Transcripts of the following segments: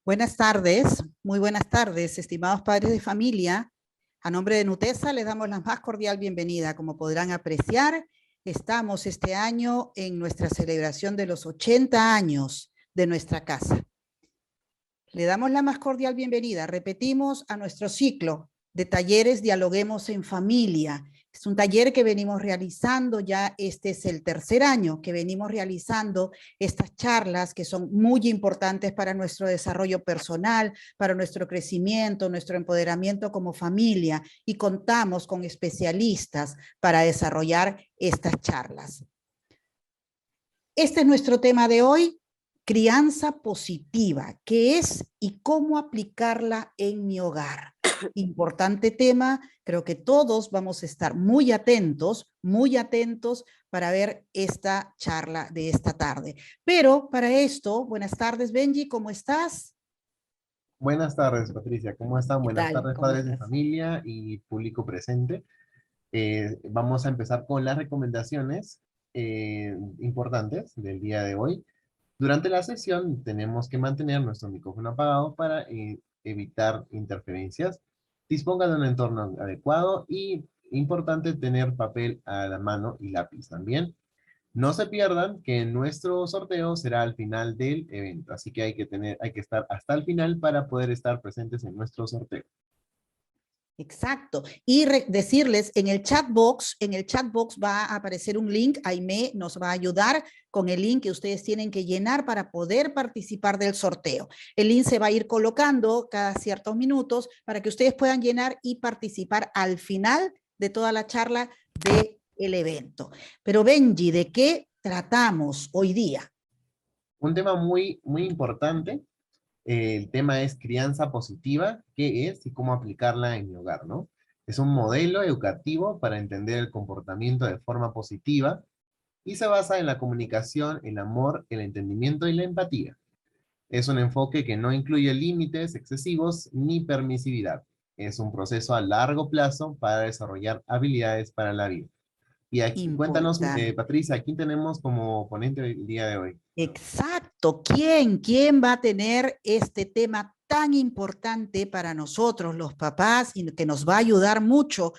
Buenas tardes, muy buenas tardes, estimados padres de familia. A nombre de Nutesa les damos la más cordial bienvenida. Como podrán apreciar, estamos este año en nuestra celebración de los 80 años de nuestra casa. Le damos la más cordial bienvenida. Repetimos a nuestro ciclo de talleres Dialoguemos en Familia. Es un taller que venimos realizando, ya este es el tercer año que venimos realizando estas charlas que son muy importantes para nuestro desarrollo personal, para nuestro crecimiento, nuestro empoderamiento como familia, y contamos con especialistas para desarrollar estas charlas. Este es nuestro tema de hoy: crianza positiva, ¿qué es y cómo aplicarla en mi hogar? Importante tema, creo que todos vamos a estar muy atentos para ver esta charla de esta tarde. Pero para esto, buenas tardes Benji, ¿cómo estás? Buenas tardes, Patricia, ¿cómo están? ¿Qué Buenas tal? tardes, ¿Cómo padres de estás? familia y público presente. Vamos a empezar con las recomendaciones importantes del día de hoy. Durante la sesión tenemos que mantener nuestro micrófono apagado para evitar interferencias. Disponga de un entorno adecuado y importante tener papel a la mano y lápiz también. No se pierdan que nuestro sorteo será al final del evento, así que hay que estar hasta el final para poder estar presentes en nuestro sorteo. Exacto. Y decirles, en el chat box va a aparecer un link. Aimee nos va a ayudar con el link que ustedes tienen que llenar para poder participar del sorteo. El link se va a ir colocando cada ciertos minutos para que ustedes puedan llenar y participar al final de toda la charla del evento. Pero Benji, ¿de qué tratamos hoy día? Un tema muy importante. El tema es crianza positiva, qué es y cómo aplicarla en mi hogar, ¿no? Es un modelo educativo para entender el comportamiento de forma positiva y se basa en la comunicación, el amor, el entendimiento y la empatía. Es un enfoque que no incluye límites excesivos ni permisividad. Es un proceso a largo plazo para desarrollar habilidades para la vida. Y aquí, cuéntanos, Importante. Patricia, ¿a quién tenemos como ponente el día de hoy? Exacto. ¿Quién va a tener este tema tan importante para nosotros, los papás, y que nos va a ayudar mucho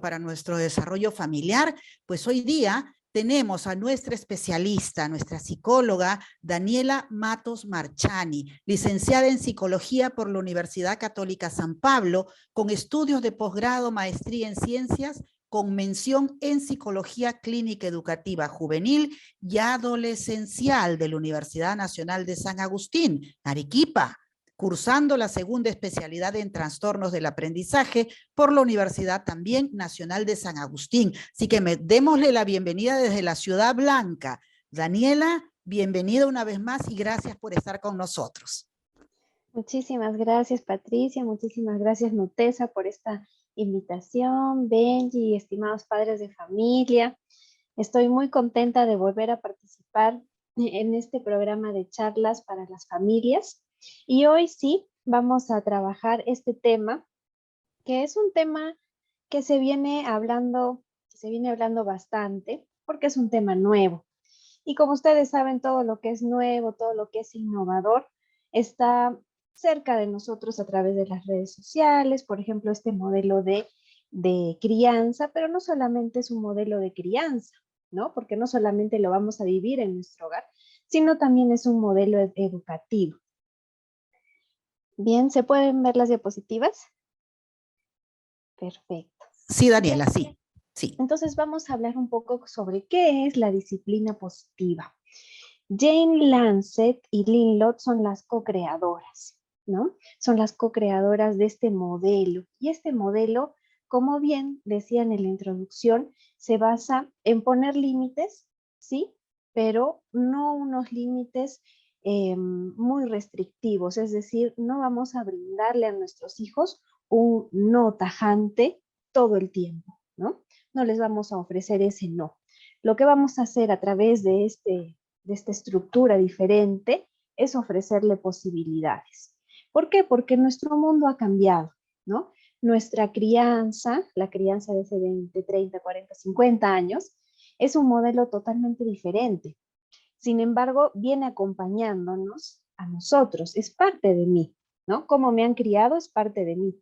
para nuestro desarrollo familiar? Pues hoy día tenemos a nuestra especialista, nuestra psicóloga, Daniela Matos Marchani, licenciada en Psicología por la Universidad Católica San Pablo, con estudios de posgrado, maestría en Ciencias, con mención en Psicología Clínica Educativa Juvenil y Adolescencial de la Universidad Nacional de San Agustín, Arequipa, cursando la segunda especialidad en trastornos del aprendizaje por la Universidad también Nacional de San Agustín. Así que démosle la bienvenida desde la Ciudad Blanca. Daniela, bienvenida una vez más y gracias por estar con nosotros. Muchísimas gracias, Patricia. Muchísimas gracias, Nutesa, por esta invitación. Benji, estimados padres de familia. Estoy muy contenta de volver a participar en este programa de charlas para las familias. Y hoy sí vamos a trabajar este tema, que es un tema que se viene hablando bastante, porque es un tema nuevo. Y como ustedes saben, todo lo que es nuevo, todo lo que es innovador, está cerca de nosotros a través de las redes sociales. Por ejemplo, este modelo de crianza, pero no solamente es un modelo de crianza, ¿no? Porque no solamente lo vamos a vivir en nuestro hogar, sino también es un modelo educativo. Bien, ¿se pueden ver las diapositivas? Perfecto. Sí, Daniela, sí. Sí. Entonces vamos a hablar un poco sobre qué es la disciplina positiva. Jane Lancet y Lynn Lott son las co-creadoras, ¿no? Son las co-creadoras de este modelo. Y este modelo, como bien decían en la introducción, se basa en poner límites, ¿sí? Pero no unos límites muy restrictivos. Es decir, no vamos a brindarle a nuestros hijos un no tajante todo el tiempo, ¿no? No les vamos a ofrecer ese no. Lo que vamos a hacer a través de esta estructura diferente es ofrecerle posibilidades. ¿Por qué? Porque nuestro mundo ha cambiado, ¿no? Nuestra crianza, la crianza de hace 20, 30, 40, 50 años, es un modelo totalmente diferente. Sin embargo, viene acompañándonos a nosotros, es parte de mí, ¿no? Cómo me han criado es parte de mí.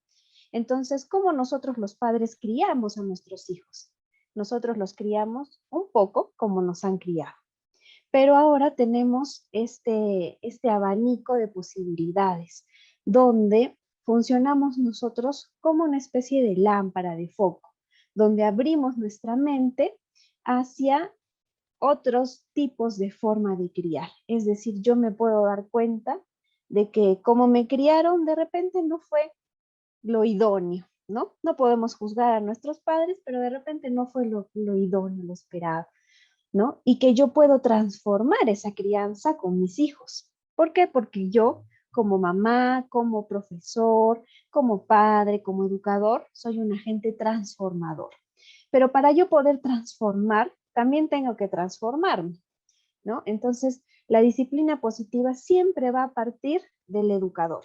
Entonces, ¿cómo nosotros los padres criamos a nuestros hijos? Nosotros los criamos un poco como nos han criado. Pero ahora tenemos este abanico de posibilidades, donde funcionamos nosotros como una especie de lámpara de foco, donde abrimos nuestra mente hacia otros tipos de forma de criar. Es decir, yo me puedo dar cuenta de que como me criaron, de repente no fue lo idóneo, ¿no? No podemos juzgar a nuestros padres, pero de repente no fue lo idóneo, lo esperado, ¿no? Y que yo puedo transformar esa crianza con mis hijos. ¿Por qué? Porque yo, como mamá, como profesor, como padre, como educador, soy un agente transformador. Pero para yo poder transformar, también tengo que transformarme, ¿no? Entonces, la disciplina positiva siempre va a partir del educador,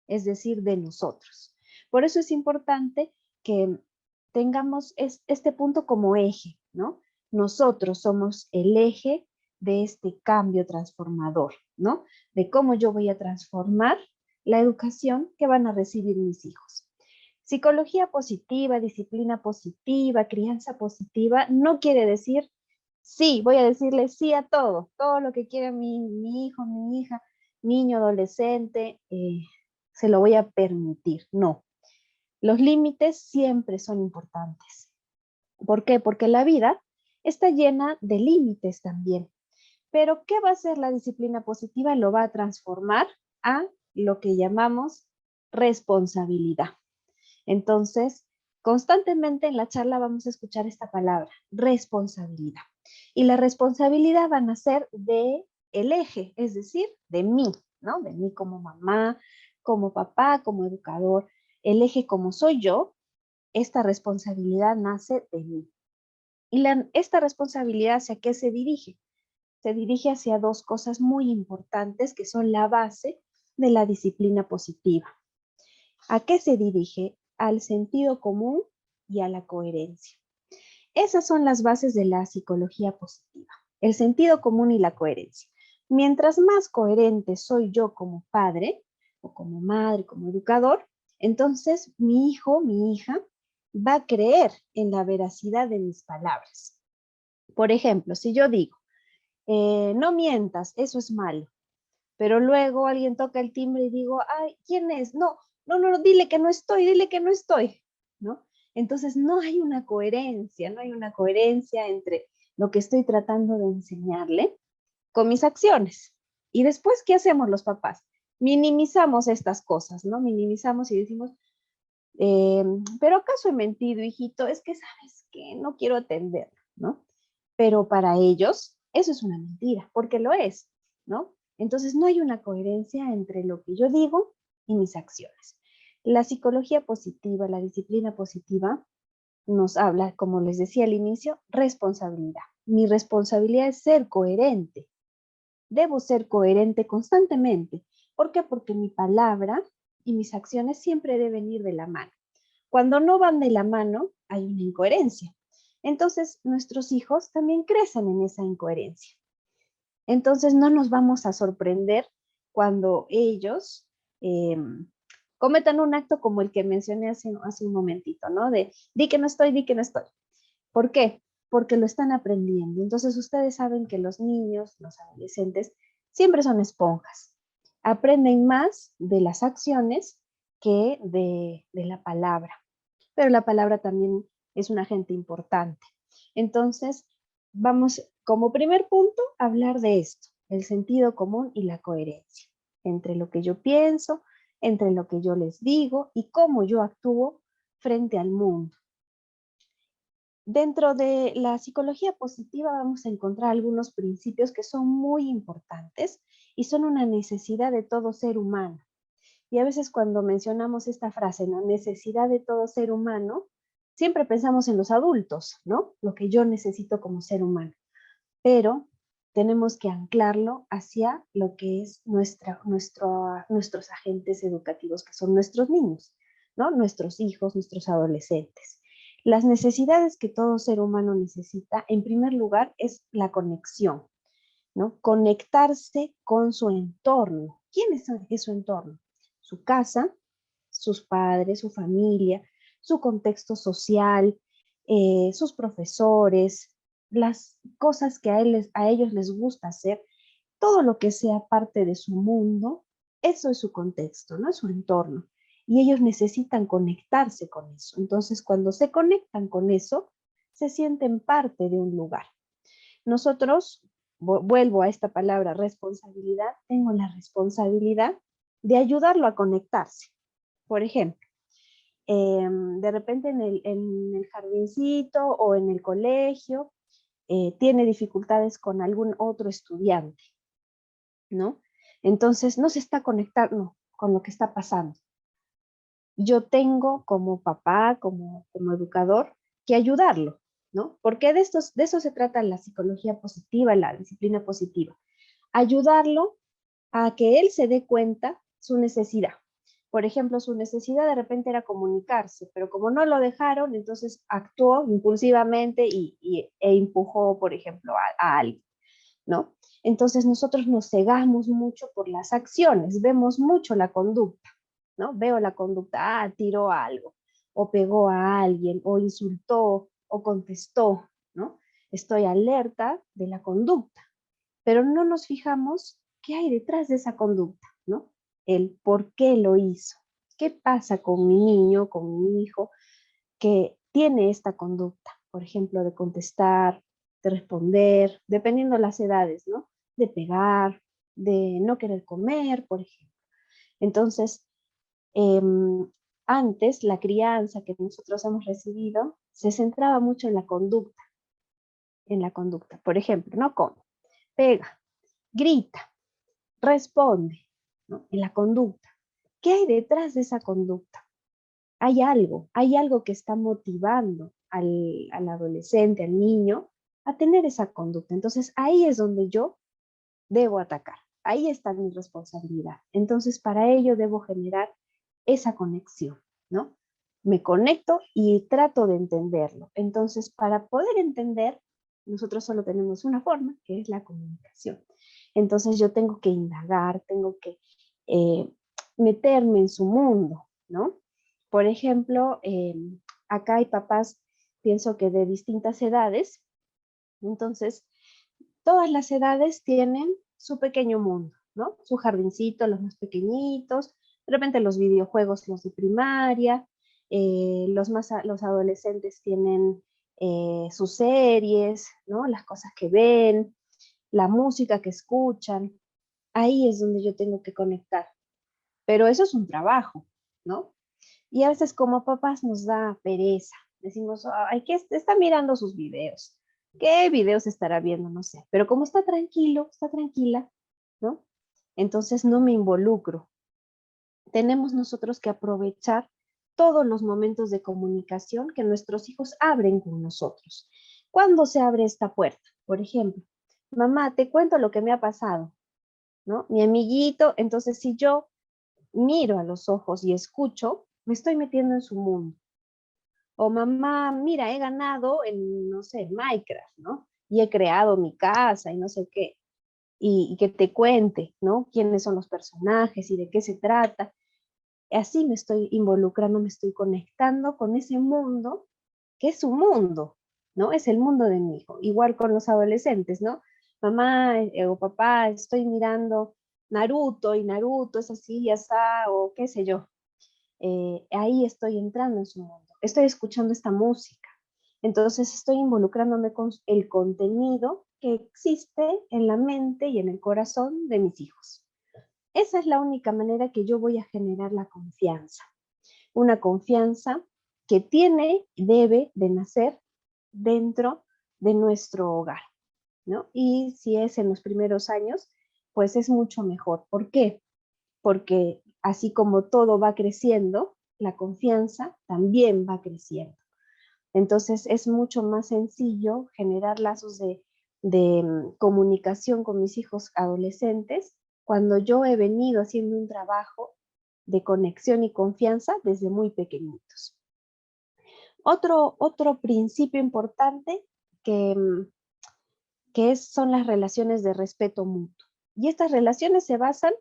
es decir, de nosotros. Por eso es importante que tengamos este punto como eje, ¿no? Nosotros somos el eje de este cambio transformador, ¿no? De cómo yo voy a transformar la educación que van a recibir mis hijos. Psicología positiva, disciplina positiva, crianza positiva, no quiere decir sí, voy a decirle sí a todo lo que quiera mi hijo, mi hija, niño, adolescente, se lo voy a permitir. No, los límites siempre son importantes. ¿Por qué? Porque la vida está llena de límites también. Pero, ¿qué va a hacer la disciplina positiva? Lo va a transformar a lo que llamamos responsabilidad. Entonces, constantemente en la charla vamos a escuchar esta palabra, responsabilidad. Y la responsabilidad va a nacer de el eje, es decir, de mí, ¿no? De mí como mamá, como papá, como educador. El eje como soy yo, esta responsabilidad nace de mí. Y esta responsabilidad, ¿hacia qué se dirige? Se dirige hacia dos cosas muy importantes que son la base de la disciplina positiva. ¿A qué se dirige? Al sentido común y a la coherencia. Esas son las bases de la psicología positiva, el sentido común y la coherencia. Mientras más coherente soy yo como padre, o como madre, como educador, entonces mi hijo, mi hija, va a creer en la veracidad de mis palabras. Por ejemplo, si yo digo, no mientas, eso es malo, pero luego alguien toca el timbre y digo, ay, ¿quién es? No, dile que no estoy, ¿no? Entonces no hay una coherencia entre lo que estoy tratando de enseñarle con mis acciones. Y después, ¿qué hacemos los papás? Minimizamos estas cosas, ¿no? Minimizamos y decimos, pero ¿acaso he mentido, hijito? Es que, ¿sabes qué? No quiero atenderlo, ¿no? Pero para ellos, eso es una mentira, porque lo es, ¿no? Entonces no hay una coherencia entre lo que yo digo y mis acciones. La psicología positiva, la disciplina positiva, nos habla, como les decía al inicio, responsabilidad. Mi responsabilidad es ser coherente. Debo ser coherente constantemente. ¿Por qué? Porque mi palabra y mis acciones siempre deben ir de la mano. Cuando no van de la mano, hay una incoherencia. Entonces, nuestros hijos también crecen en esa incoherencia. Entonces, no nos vamos a sorprender cuando ellos cometan un acto como el que mencioné hace un momentito, ¿no? De di que no estoy, di que no estoy. ¿Por qué? Porque lo están aprendiendo. Entonces, ustedes saben que los niños, los adolescentes, siempre son esponjas. Aprenden más de las acciones que de la palabra. Pero la palabra también es un agente importante. Entonces, vamos como primer punto a hablar de esto, el sentido común y la coherencia entre lo que yo pienso, entre lo que yo les digo y cómo yo actúo frente al mundo. Dentro de la psicología positiva vamos a encontrar algunos principios que son muy importantes y son una necesidad de todo ser humano. Y a veces cuando mencionamos esta frase, la necesidad de todo ser humano, siempre pensamos en los adultos, ¿no? Lo que yo necesito como ser humano. Pero tenemos que anclarlo hacia lo que es nuestros agentes educativos, que son nuestros niños, ¿no? Nuestros hijos, nuestros adolescentes. Las necesidades que todo ser humano necesita, en primer lugar, es la conexión, ¿no? Conectarse con su entorno, ¿Quién es su entorno? Su casa, sus padres, su familia, su contexto social, sus profesores, las cosas que a ellos les gusta hacer, todo lo que sea parte de su mundo, eso es su contexto, ¿no? Es su entorno. Y ellos necesitan conectarse con eso. Entonces, cuando se conectan con eso, se sienten parte de un lugar. Nosotros, vuelvo a esta palabra responsabilidad, tengo la responsabilidad de ayudarlo a conectarse. Por ejemplo, de repente en el jardincito o en el colegio tiene dificultades con algún otro estudiante, ¿no? Entonces no se está conectando con lo que está pasando. Yo tengo como papá, como educador, que ayudarlo, ¿no? Porque de eso se trata la psicología positiva, la disciplina positiva. Ayudarlo a que él se dé cuenta su necesidad. Por ejemplo, su necesidad de repente era comunicarse, pero como no lo dejaron, entonces actuó impulsivamente e empujó, por ejemplo, a alguien, ¿no? Entonces nosotros nos cegamos mucho por las acciones, vemos mucho la conducta, ¿no? Veo la conducta, tiró algo, o pegó a alguien, o insultó, o contestó, ¿no? Estoy alerta de la conducta, pero no nos fijamos qué hay detrás de esa conducta, ¿no? El por qué lo hizo. ¿Qué pasa con mi niño, con mi hijo, que tiene esta conducta? Por ejemplo, de contestar, de responder, dependiendo de las edades, ¿no? De pegar, de no querer comer, por ejemplo. Entonces, antes la crianza que nosotros hemos recibido se centraba mucho en la conducta. En la conducta. Por ejemplo, no come, pega, grita, responde, ¿no? En la conducta. ¿Qué hay detrás de esa conducta? Hay algo que está motivando al adolescente, al niño, a tener esa conducta. Entonces ahí es donde yo debo atacar. Ahí está mi responsabilidad. Entonces para ello debo generar esa conexión, ¿no? Me conecto y trato de entenderlo. Entonces para poder entender, nosotros solo tenemos una forma, que es la comunicación. Entonces yo tengo que indagar, tengo que meterme en su mundo, ¿no? Por ejemplo, acá hay papás, pienso que de distintas edades, entonces todas las edades tienen su pequeño mundo, ¿no? Su jardincito, los más pequeñitos, de repente los videojuegos, los de primaria, los adolescentes tienen sus series, ¿no? Las cosas que ven, la música que escuchan. Ahí es donde yo tengo que conectar. Pero eso es un trabajo, ¿no? Y a veces como papás nos da pereza. Decimos, ay, ¿qué está mirando sus videos? ¿Qué videos estará viendo? No sé. Pero como está tranquilo, está tranquila, ¿no? Entonces no me involucro. Tenemos nosotros que aprovechar todos los momentos de comunicación que nuestros hijos abren con nosotros. ¿Cuándo se abre esta puerta? Por ejemplo, mamá, te cuento lo que me ha pasado, ¿no? Mi amiguito, entonces si yo miro a los ojos y escucho, me estoy metiendo en su mundo. O mamá, mira, he ganado en, no sé, Minecraft, ¿no? Y he creado mi casa y no sé qué. Y que te cuente, ¿no? Quiénes son los personajes y de qué se trata. Así me estoy involucrando, me estoy conectando con ese mundo, que es su mundo, ¿no? Es el mundo de mi hijo. Igual con los adolescentes, ¿no? Mamá o papá, estoy mirando Naruto y Naruto es así y así, o qué sé yo. Ahí estoy entrando en su mundo. Estoy escuchando esta música. Entonces estoy involucrándome con el contenido que existe en la mente y en el corazón de mis hijos. Esa es la única manera que yo voy a generar la confianza. Una confianza que tiene y debe de nacer dentro de nuestro hogar, ¿no? Y si es en los primeros años, pues es mucho mejor. ¿Por qué? Porque así como todo va creciendo, la confianza también va creciendo. Entonces es mucho más sencillo generar lazos de comunicación con mis hijos adolescentes cuando yo he venido haciendo un trabajo de conexión y confianza desde muy pequeñitos. Otro principio importante son las relaciones de respeto mutuo. Y estas relaciones se basan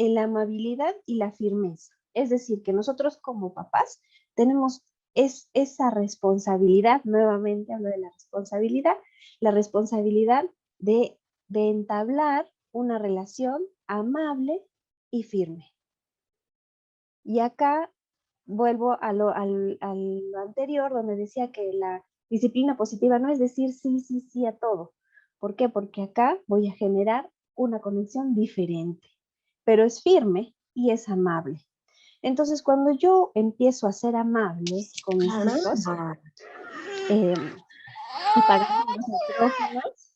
en la amabilidad y la firmeza. Es decir, que nosotros como papás tenemos esa responsabilidad, nuevamente hablo de la responsabilidad de entablar una relación amable y firme. Y acá vuelvo a lo anterior, donde decía que la disciplina positiva no es decir sí, sí, sí a todo. ¿Por qué? Porque acá voy a generar una conexión diferente, pero es firme y es amable. Entonces, cuando yo empiezo a ser amable con mis hijos, apagando los micrófonos,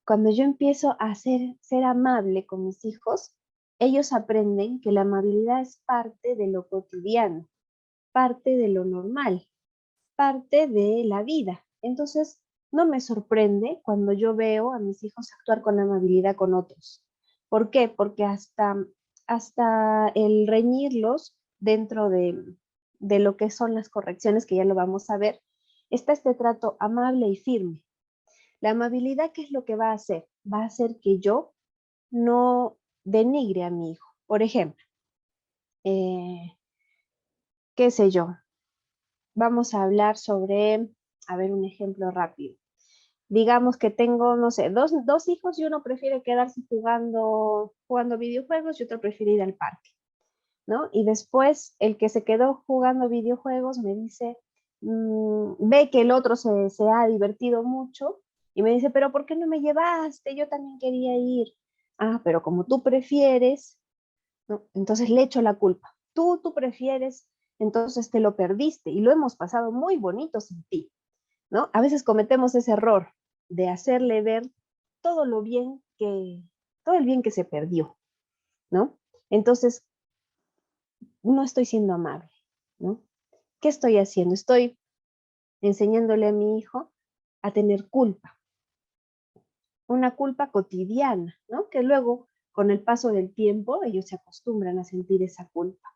cuando yo empiezo a ser amable con mis hijos, ellos aprenden que la amabilidad es parte de lo cotidiano, parte de lo normal, parte de la vida. Entonces, no me sorprende cuando yo veo a mis hijos actuar con amabilidad con otros. ¿Por qué? Porque hasta el reñirlos dentro de lo que son las correcciones, que ya lo vamos a ver, está este trato amable y firme. La amabilidad, ¿qué es lo que va a hacer? Va a hacer que yo no denigre a mi hijo. Por ejemplo, qué sé yo, vamos a hablar sobre, a ver, un ejemplo rápido. Digamos que tengo, no sé, dos hijos y uno prefiere quedarse jugando videojuegos y otro prefiere ir al parque, ¿no? Y después el que se quedó jugando videojuegos me dice, ve que el otro se ha divertido mucho y me dice, pero ¿por qué no me llevaste? Yo también quería ir. Ah, pero como tú prefieres, ¿no? Entonces le echo la culpa. Tú prefieres, entonces te lo perdiste y lo hemos pasado muy bonito sin ti, ¿no? A veces cometemos ese error de hacerle ver todo lo bien todo el bien que se perdió, ¿no? Entonces, no estoy siendo amable, ¿no? ¿Qué estoy haciendo? Estoy enseñándole a mi hijo a tener culpa, una culpa cotidiana, ¿no? Que luego, con el paso del tiempo, ellos se acostumbran a sentir esa culpa.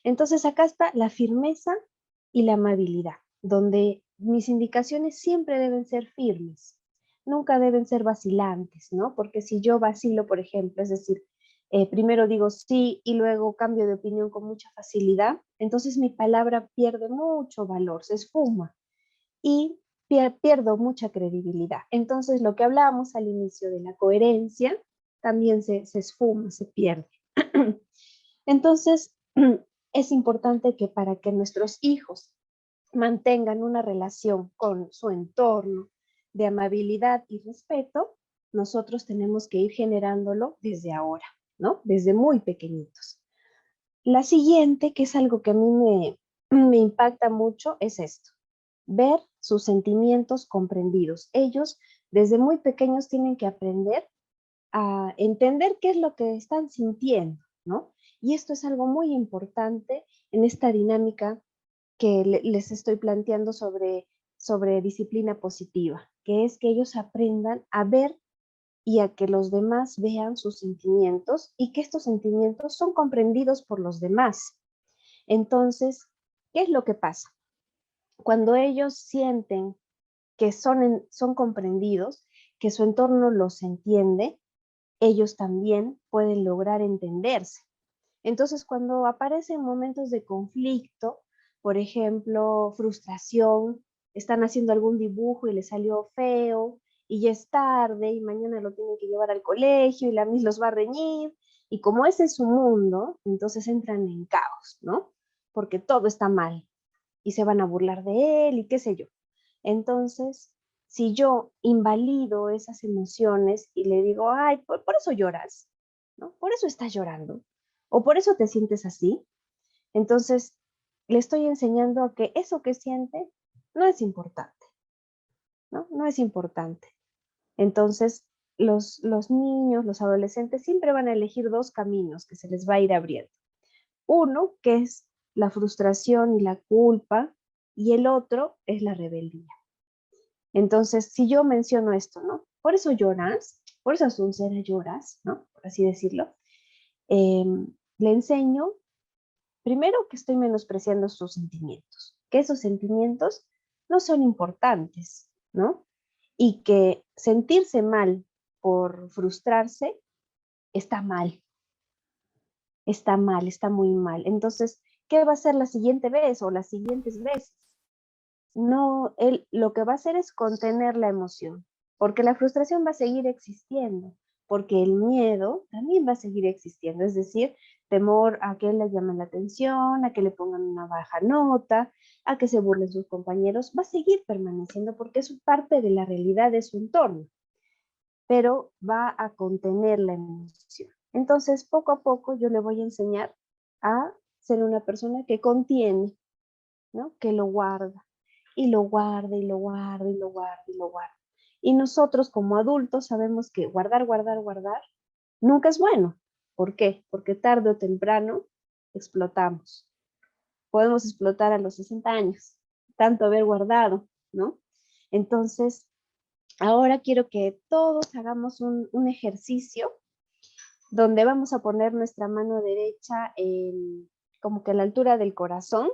Entonces, acá está la firmeza y la amabilidad, donde mis indicaciones siempre deben ser firmes, nunca deben ser vacilantes, ¿no? Porque si yo vacilo, por ejemplo, es decir, primero digo sí y luego cambio de opinión con mucha facilidad, entonces mi palabra pierde mucho valor, se esfuma y pierdo mucha credibilidad. Entonces, lo que hablábamos al inicio de la coherencia también se esfuma, se pierde. Entonces, es importante que para que nuestros hijos mantengan una relación con su entorno de amabilidad y respeto, nosotros tenemos que ir generándolo desde ahora, ¿no? Desde muy pequeñitos. La siguiente, que es algo que a mí me impacta mucho, es esto: ver sus sentimientos comprendidos. Ellos desde muy pequeños tienen que aprender a entender qué es lo que están sintiendo, ¿no? Y esto es algo muy importante en esta dinámica que les estoy planteando sobre disciplina positiva, que es que ellos aprendan a ver y a que los demás vean sus sentimientos y que estos sentimientos son comprendidos por los demás. Entonces, ¿qué es lo que pasa? Cuando ellos sienten que son comprendidos, que su entorno los entiende, ellos también pueden lograr entenderse. Entonces, cuando aparecen momentos de conflicto, por ejemplo, frustración, están haciendo algún dibujo y les salió feo y ya es tarde y mañana lo tienen que llevar al colegio y la Miss los va a reñir, y como ese es su mundo, entonces entran en caos, ¿no? Porque todo está mal y se van a burlar de él y qué sé yo. Entonces, si yo invalido esas emociones y le digo, ay, por eso lloras, ¿no? Por eso estás llorando, o por eso te sientes así, entonces le estoy enseñando a que eso que siente no es importante, ¿no? No es importante. Entonces, los niños, los adolescentes siempre van a elegir dos caminos que se les va a ir abriendo. Uno, que es la frustración y la culpa, y el otro es la rebeldía. Entonces, si yo menciono esto, ¿no? Por eso lloras, por eso Azucena lloras, ¿no? Por así decirlo. Le enseño, primero, que estoy menospreciando sus sentimientos, que esos sentimientos no son importantes, ¿no? Y que sentirse mal por frustrarse está mal, está mal, está muy mal. Entonces, ¿qué va a hacer la siguiente vez o las siguientes veces? No, él lo que va a hacer es contener la emoción, porque la frustración va a seguir existiendo, porque el miedo también va a seguir existiendo, es decir, temor a que le llamen la atención, a que le pongan una baja nota, a que se burlen sus compañeros, va a seguir permaneciendo porque es parte de la realidad de su entorno, pero va a contener la emoción. Entonces, poco a poco yo le voy a enseñar a ser una persona que contiene, ¿no? Que lo guarda, y lo guarda, y lo guarda, y lo guarda, y lo guarda. Y nosotros como adultos sabemos que guardar, guardar, guardar nunca es bueno. ¿Por qué? Porque tarde o temprano explotamos. Podemos explotar a los 60 años, tanto haber guardado, ¿no? Entonces, ahora quiero que todos hagamos un ejercicio donde vamos a poner nuestra mano derecha como que a la altura del corazón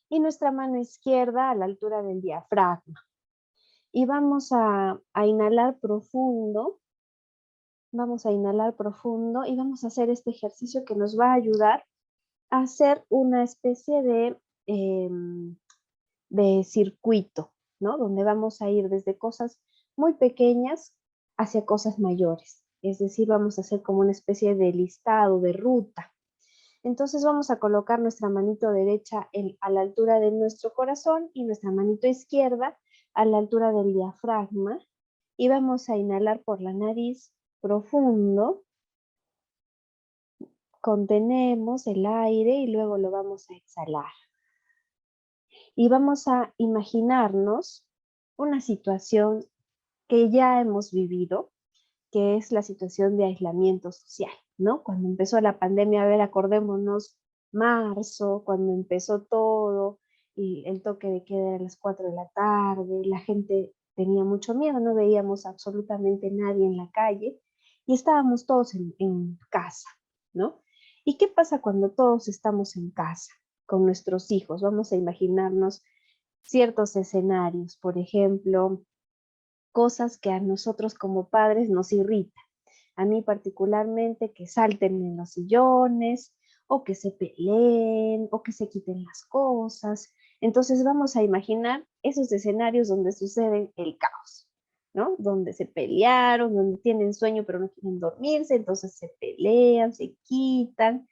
y nuestra mano izquierda a la altura del diafragma. Y vamos a inhalar profundo, vamos a inhalar profundo y vamos a hacer este ejercicio que nos va a ayudar a hacer una especie de circuito, ¿no? Donde vamos a ir desde cosas muy pequeñas hacia cosas mayores. Es decir, vamos a hacer como una especie de listado, de ruta. Entonces vamos a colocar nuestra manito derecha a la altura de nuestro corazón y nuestra manito izquierda a la altura del diafragma y vamos a inhalar por la nariz profundo, contenemos el aire y luego lo vamos a exhalar. Y vamos a imaginarnos una situación que ya hemos vivido, que es la situación de aislamiento social, ¿no? Cuando empezó la pandemia, a ver, acordémonos, marzo, cuando empezó todo, y el toque de queda era a las 4 de la tarde, la gente tenía mucho miedo, no veíamos absolutamente nadie en la calle, y estábamos todos en casa, ¿no? ¿Y qué pasa cuando todos estamos en casa con nuestros hijos? Vamos a imaginarnos ciertos escenarios, por ejemplo, cosas que a nosotros como padres nos irritan. A mí particularmente que salten en los sillones, o que se peleen, o que se quiten las cosas. Entonces vamos a imaginar esos escenarios donde sucede el caos, ¿no? Donde se pelearon, donde tienen sueño pero no quieren dormirse, entonces se pelean, se quitan,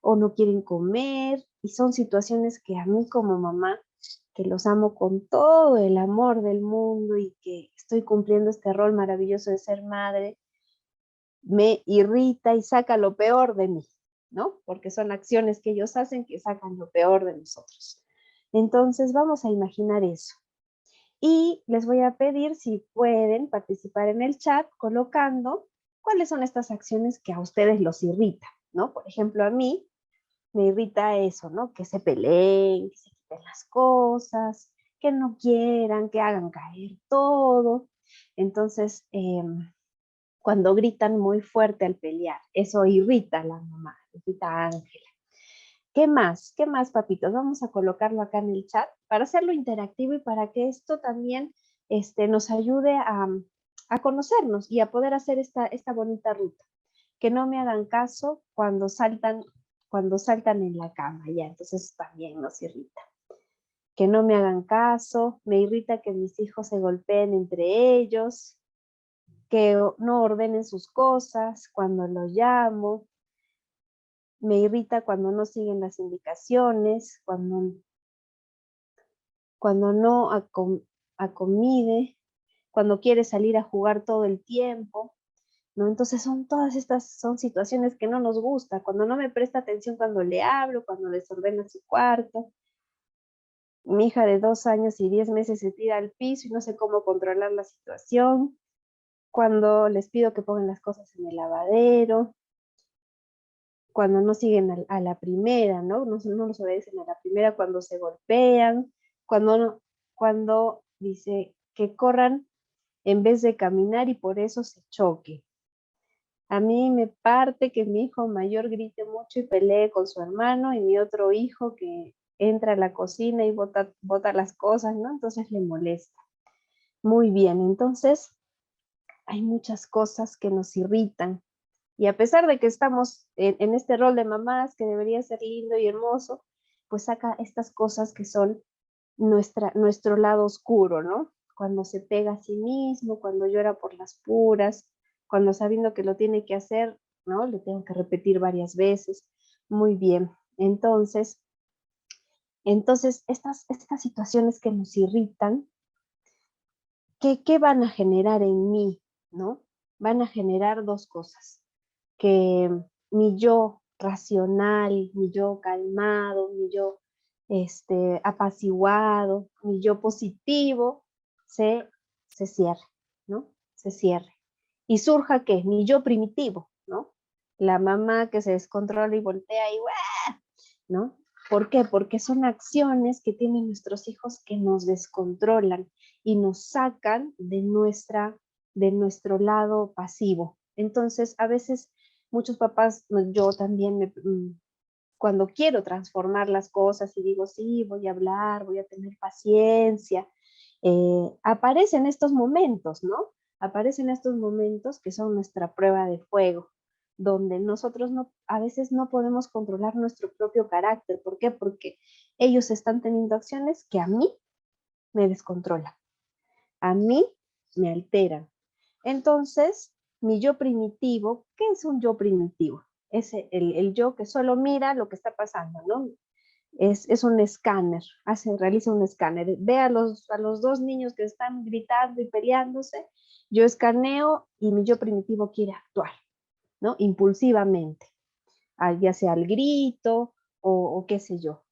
o no quieren comer, y son situaciones que a mí como mamá, que los amo con todo el amor del mundo y que estoy cumpliendo este rol maravilloso de ser madre, me irrita y saca lo peor de mí, ¿no? Porque son acciones que ellos hacen que sacan lo peor de nosotros. Entonces vamos a imaginar eso. Y les voy a pedir si pueden participar en el chat colocando cuáles son estas acciones que a ustedes los irritan, ¿no? Por ejemplo, a mí me irrita eso, ¿no? Que se peleen, que se quiten las cosas, que no quieran, que hagan caer todo. Entonces, cuando gritan muy fuerte al pelear, eso irrita a la mamá, irrita a Ángela. ¿Qué más? ¿Qué más, papitos? Vamos a colocarlo acá en el chat para hacerlo interactivo y para que esto también nos ayude a conocernos y a poder hacer esta bonita ruta. Que no me hagan caso cuando saltan en la cama, ya, entonces también nos irrita. Que no me hagan caso, me irrita que mis hijos se golpeen entre ellos, que no ordenen sus cosas cuando los llamo, me irrita cuando no siguen las indicaciones, cuando no acomide, cuando quiere salir a jugar todo el tiempo, ¿no? Entonces todas estas son situaciones que no nos gusta, cuando no me presta atención cuando le hablo, cuando desordena su cuarto. Mi hija de 2 años y 10 meses se tira al piso y no sé cómo controlar la situación. Cuando les pido que pongan las cosas en el lavadero. Cuando no siguen a la primera, ¿no? No nos obedecen a la primera, cuando se golpean, cuando dice que corran en vez de caminar y por eso se choque. A mí me parte que mi hijo mayor grite mucho y pelee con su hermano y mi otro hijo que entra a la cocina y bota las cosas, ¿no? Entonces le molesta. Muy bien, entonces hay muchas cosas que nos irritan Y a pesar de que estamos en este rol de mamás, que debería ser lindo y hermoso, pues saca estas cosas que son nuestro lado oscuro, ¿no? Cuando se pega a sí mismo, cuando llora por las puras, cuando sabiendo que lo tiene que hacer, ¿no? Le tengo que repetir varias veces. Muy bien. Entonces estas situaciones que nos irritan, ¿qué van a generar en mí, ¿no? Van a generar dos cosas. Que mi yo racional, mi yo calmado, mi yo apaciguado, mi yo positivo, se cierre, ¿no? Se cierre. Y surja, ¿qué? Mi yo primitivo, ¿no? La mamá que se descontrola y voltea y ¡guau! ¿No? ¿Por qué? Porque son acciones que tienen nuestros hijos que nos descontrolan y nos sacan de nuestro lado pasivo. Entonces, a veces muchos papás, yo también cuando quiero transformar las cosas y digo, sí, voy a hablar, voy a tener paciencia, aparecen estos momentos, ¿no? Aparecen estos momentos que son nuestra prueba de fuego, donde nosotros a veces no podemos controlar nuestro propio carácter. ¿Por qué? Porque ellos están teniendo acciones que a mí me descontrolan, a mí me alteran. Entonces, mi yo primitivo, ¿qué es un yo primitivo? Es el yo que solo mira lo que está pasando, ¿no? Es un escáner, realiza un escáner, ve a los dos niños que están gritando y peleándose, yo escaneo y mi yo primitivo quiere actuar, ¿no? Impulsivamente, ya sea al grito o qué sé yo.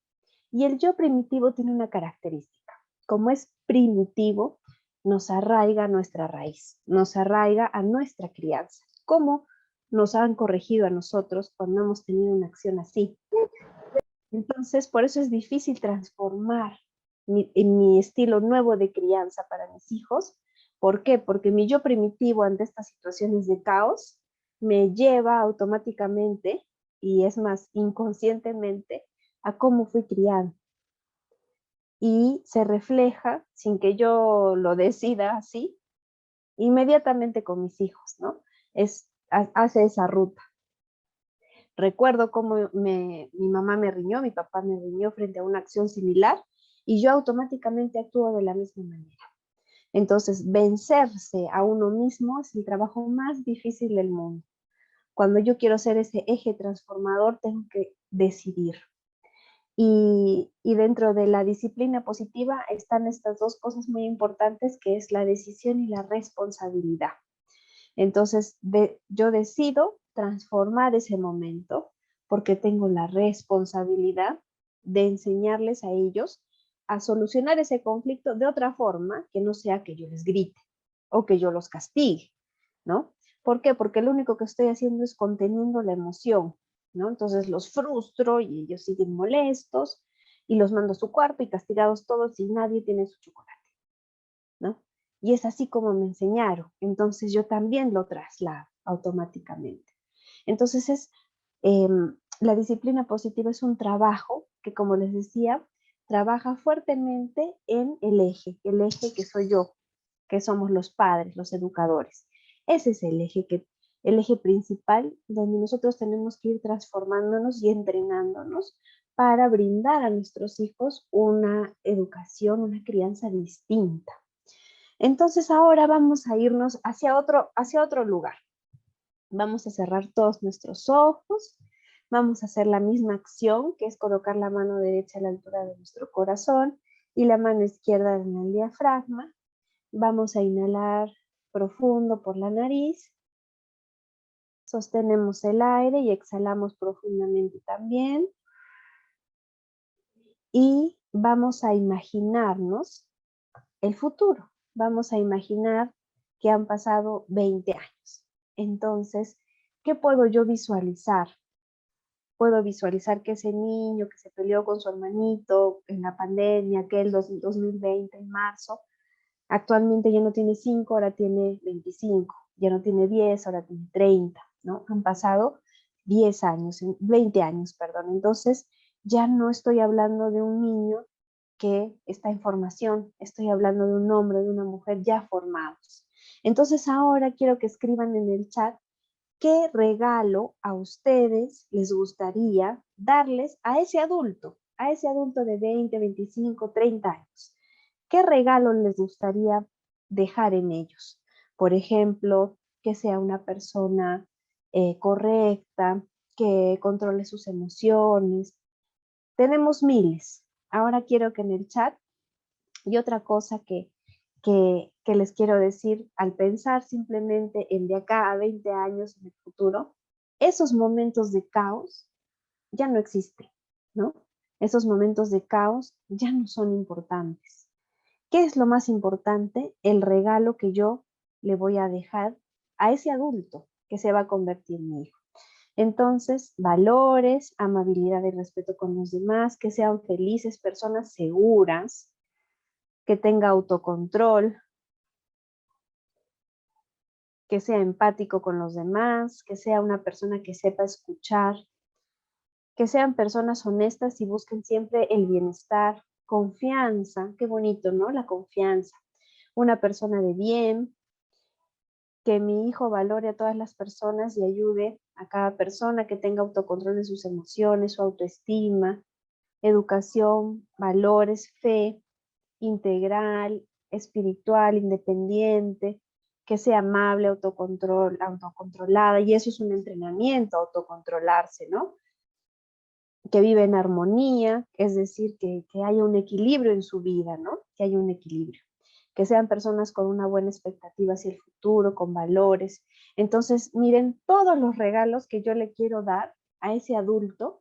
Y el yo primitivo tiene una característica, como es primitivo, nos arraiga a nuestra raíz, nos arraiga a nuestra crianza, como nos han corregido a nosotros cuando hemos tenido una acción así. Entonces, por eso es difícil transformar mi estilo nuevo de crianza para mis hijos. ¿Por qué? Porque mi yo primitivo ante estas situaciones de caos me lleva automáticamente, y es más, inconscientemente, a cómo fui criando. Y se refleja, sin que yo lo decida así, inmediatamente con mis hijos, ¿no? Hace esa ruta. Recuerdo cómo mi mamá me riñó, mi papá me riñó frente a una acción similar y yo automáticamente actúo de la misma manera. Entonces, vencerse a uno mismo es el trabajo más difícil del mundo. Cuando yo quiero ser ese eje transformador, tengo que decidir. Y dentro de la disciplina positiva están estas dos cosas muy importantes, que es la decisión y la responsabilidad. Entonces, yo decido transformar ese momento porque tengo la responsabilidad de enseñarles a ellos a solucionar ese conflicto de otra forma que no sea que yo les grite o que yo los castigue, ¿no? ¿Por qué? Porque lo único que estoy haciendo es conteniendo la emoción, ¿no? Entonces los frustro y ellos siguen molestos y los mando a su cuarto y castigados todos y nadie tiene su chocolate, ¿no? Y es así como me enseñaron. Entonces yo también lo traslado automáticamente. Entonces la disciplina positiva es un trabajo que, como les decía, trabaja fuertemente en el eje que soy yo, que somos los padres, los educadores. Ese es el eje principal donde nosotros tenemos que ir transformándonos y entrenándonos para brindar a nuestros hijos una educación, una crianza distinta. Entonces ahora vamos a irnos hacia otro lugar. Vamos a cerrar todos nuestros ojos. Vamos a hacer la misma acción, que es colocar la mano derecha a la altura de nuestro corazón y la mano izquierda en el diafragma. Vamos a inhalar profundo por la nariz. Sostenemos el aire y exhalamos profundamente también. Y vamos a imaginarnos el futuro. Vamos a imaginar que han pasado 20 años. Entonces, ¿qué puedo yo visualizar? Puedo visualizar que ese niño que se peleó con su hermanito en la pandemia, aquel 2020, en marzo, actualmente ya no tiene 5, ahora tiene 25, ya no tiene 10, ahora tiene 30, ¿no? Han pasado 10 años, 20 años, perdón. Entonces, ya no estoy hablando de un niño que está en formación, estoy hablando de un hombre, de una mujer ya formados. Entonces ahora quiero que escriban en el chat ¿qué regalo a ustedes les gustaría darles a ese adulto de 20, 25, 30 años? ¿Qué regalo les gustaría dejar en ellos? Por ejemplo, que sea una persona correcta, que controle sus emociones. Tenemos miles. Ahora quiero que en el chat, y otra cosa que les quiero decir, al pensar simplemente en de acá a 20 años en el futuro, esos momentos de caos ya no existen, ¿no? Esos momentos de caos ya no son importantes. ¿Qué es lo más importante? El regalo que yo le voy a dejar a ese adulto que se va a convertir en mi hijo. Entonces, valores, amabilidad y respeto con los demás, que sean felices, personas seguras, que tenga autocontrol, que sea empático con los demás, que sea una persona que sepa escuchar, que sean personas honestas y busquen siempre el bienestar, confianza, qué bonito, ¿no? La confianza. Una persona de bien, que mi hijo valore a todas las personas y ayude a cada persona, que tenga autocontrol de sus emociones, su autoestima, educación, valores, fe, integral, espiritual, independiente, que sea amable, autocontrolada, y eso es un entrenamiento, autocontrolarse, ¿no? Que vive en armonía, es decir, que haya un equilibrio en su vida, ¿no? Que haya un equilibrio. Que sean personas con una buena expectativa hacia el futuro, con valores. Entonces, miren todos los regalos que yo le quiero dar a ese adulto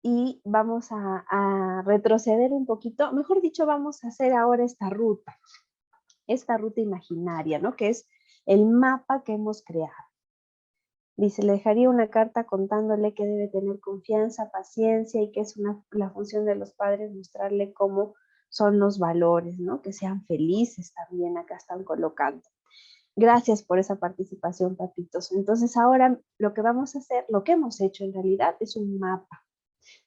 y vamos a retroceder un poquito, mejor dicho, vamos a hacer ahora esta ruta imaginaria, ¿no? Que es el mapa que hemos creado. Dice, le dejaría una carta contándole que debe tener confianza, paciencia y que es la función de los padres mostrarle cómo son los valores, ¿no? Que sean felices también, acá están colocando. Gracias por esa participación, papitos. Entonces ahora lo que vamos a hacer, lo que hemos hecho en realidad es un mapa,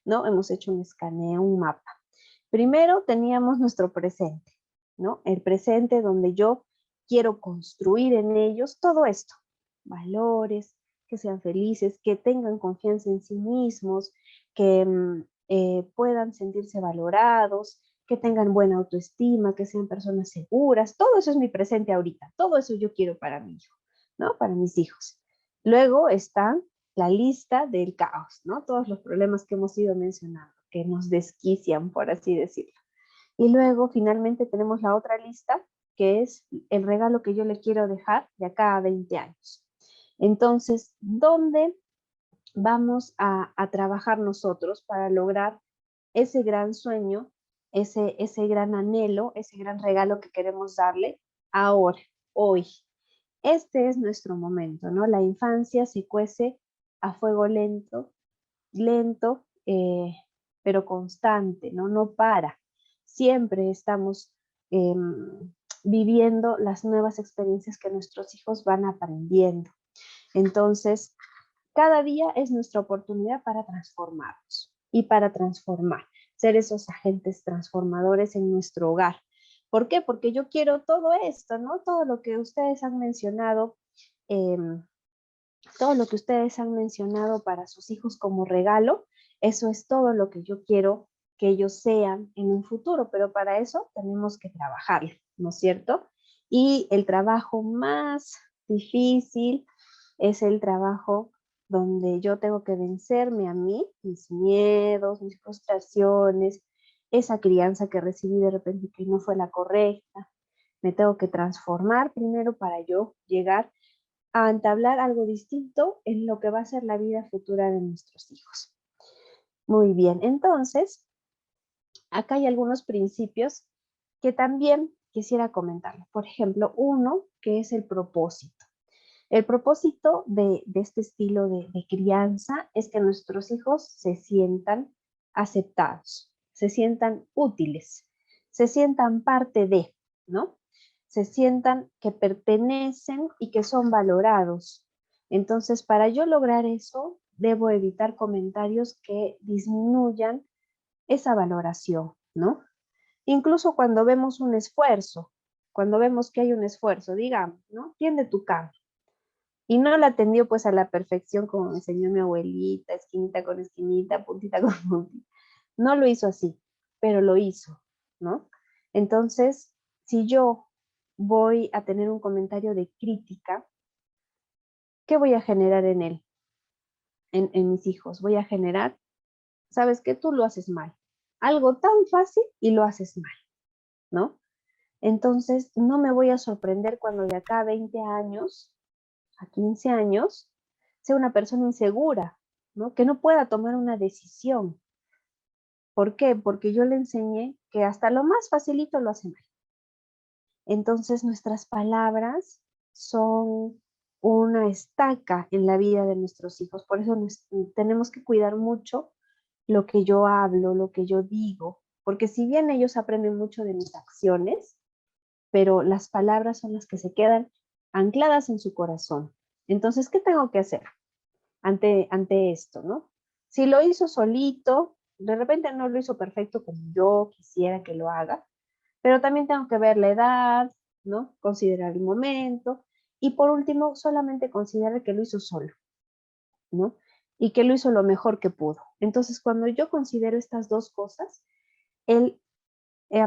¿no? Hemos hecho un escaneo, un mapa. Primero teníamos nuestro presente, ¿no? El presente donde yo quiero construir en ellos todo esto, valores, que sean felices, que tengan confianza en sí mismos, que puedan sentirse valorados, que tengan buena autoestima, que sean personas seguras. Todo eso es mi presente ahorita, todo eso yo quiero para mi hijo, ¿no? Para mis hijos. Luego está la lista del caos, ¿no? Todos los problemas que hemos ido mencionando, que nos desquician, por así decirlo. Y luego finalmente tenemos la otra lista, que es el regalo que yo le quiero dejar de acá a 20 años. Entonces, ¿dónde vamos a trabajar nosotros para lograr ese gran sueño, ese gran anhelo, ese gran regalo que queremos darle ahora, hoy? Este es nuestro momento, ¿no? La infancia se cuece a fuego lento, pero constante, ¿no? No para. Siempre estamos viviendo las nuevas experiencias que nuestros hijos van aprendiendo. Entonces, cada día es nuestra oportunidad para transformarnos y para transformar, ser esos agentes transformadores en nuestro hogar. ¿Por qué? Porque yo quiero todo esto, ¿no? Todo lo que ustedes han mencionado, para sus hijos como regalo, eso es todo lo que yo quiero que ellos sean en un futuro, pero para eso tenemos que trabajar, ¿no es cierto? Y el trabajo más difícil es el trabajo donde yo tengo que vencerme a mí, mis miedos, mis frustraciones, esa crianza que recibí de repente que no fue la correcta. Me tengo que transformar primero para yo llegar a entablar algo distinto en lo que va a ser la vida futura de nuestros hijos. Muy bien, entonces, acá hay algunos principios que también quisiera comentarles. Por ejemplo, uno que es el propósito. El propósito de este estilo de crianza es que nuestros hijos se sientan aceptados, se sientan útiles, se sientan parte de, ¿no? Se sientan que pertenecen y que son valorados. Entonces, para yo lograr eso, debo evitar comentarios que disminuyan esa valoración, ¿no? Incluso cuando vemos un esfuerzo, cuando vemos que hay un esfuerzo, digamos, ¿no? Tiende tu cama. Y no la atendió pues a la perfección como me enseñó mi abuelita, esquinita con esquinita, puntita con puntita. No lo hizo así, pero lo hizo, ¿no? Entonces, si yo voy a tener un comentario de crítica, ¿qué voy a generar en él? En mis hijos. Voy a generar, sabes que tú lo haces mal. Algo tan fácil y lo haces mal, ¿no? Entonces, no me voy a sorprender cuando de acá a 20 años, a 15 años, sea una persona insegura, ¿no? Que no pueda tomar una decisión. ¿Por qué? Porque yo le enseñé que hasta lo más facilito lo hace mal. Entonces, nuestras palabras son una estaca en la vida de nuestros hijos. Por eso tenemos que cuidar mucho lo que yo hablo, lo que yo digo, porque si bien ellos aprenden mucho de mis acciones, pero las palabras son las que se quedan ancladas en su corazón. Entonces, ¿qué tengo que hacer ante esto, no? Si lo hizo solito, de repente no lo hizo perfecto como yo quisiera que lo haga, pero también tengo que ver la edad, ¿no? Considerar el momento, y por último, solamente considerar que lo hizo solo, ¿no? Y que lo hizo lo mejor que pudo. Entonces, cuando yo considero estas dos cosas, él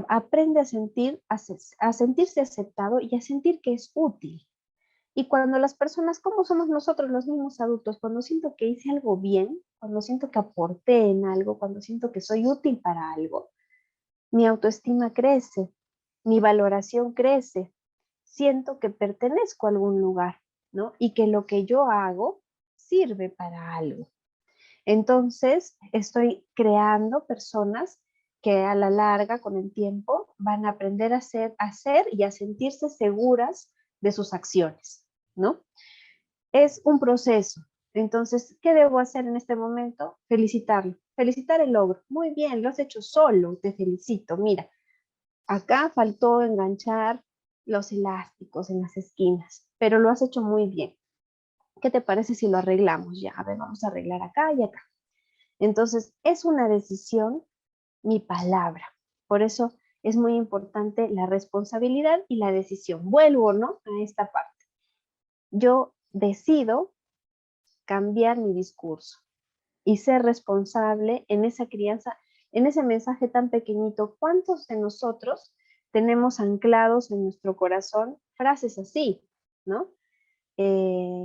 aprende a sentirse aceptado y a sentir que es útil. Y cuando las personas, como somos nosotros los mismos adultos, cuando siento que hice algo bien, cuando siento que aporté en algo, cuando siento que soy útil para algo, mi autoestima crece, mi valoración crece, siento que pertenezco a algún lugar, ¿no? Y que lo que yo hago sirve para algo. Entonces, estoy creando personas que a la larga, con el tiempo, van a aprender a hacer y a sentirse seguras de sus acciones, ¿no? Es un proceso. Entonces, ¿qué debo hacer en este momento? Felicitarlo, felicitar el logro. Muy bien, lo has hecho solo, te felicito. Mira, acá faltó enganchar los elásticos en las esquinas, pero lo has hecho muy bien. ¿Qué te parece si lo arreglamos? Ya, a ver, vamos a arreglar acá y acá. Entonces, es una decisión, mi palabra. Por eso es muy importante la responsabilidad y la decisión. Vuelvo, ¿no? A esta parte. Yo decido cambiar mi discurso y ser responsable en esa crianza, en ese mensaje tan pequeñito. ¿Cuántos de nosotros tenemos anclados en nuestro corazón frases así, ¿no?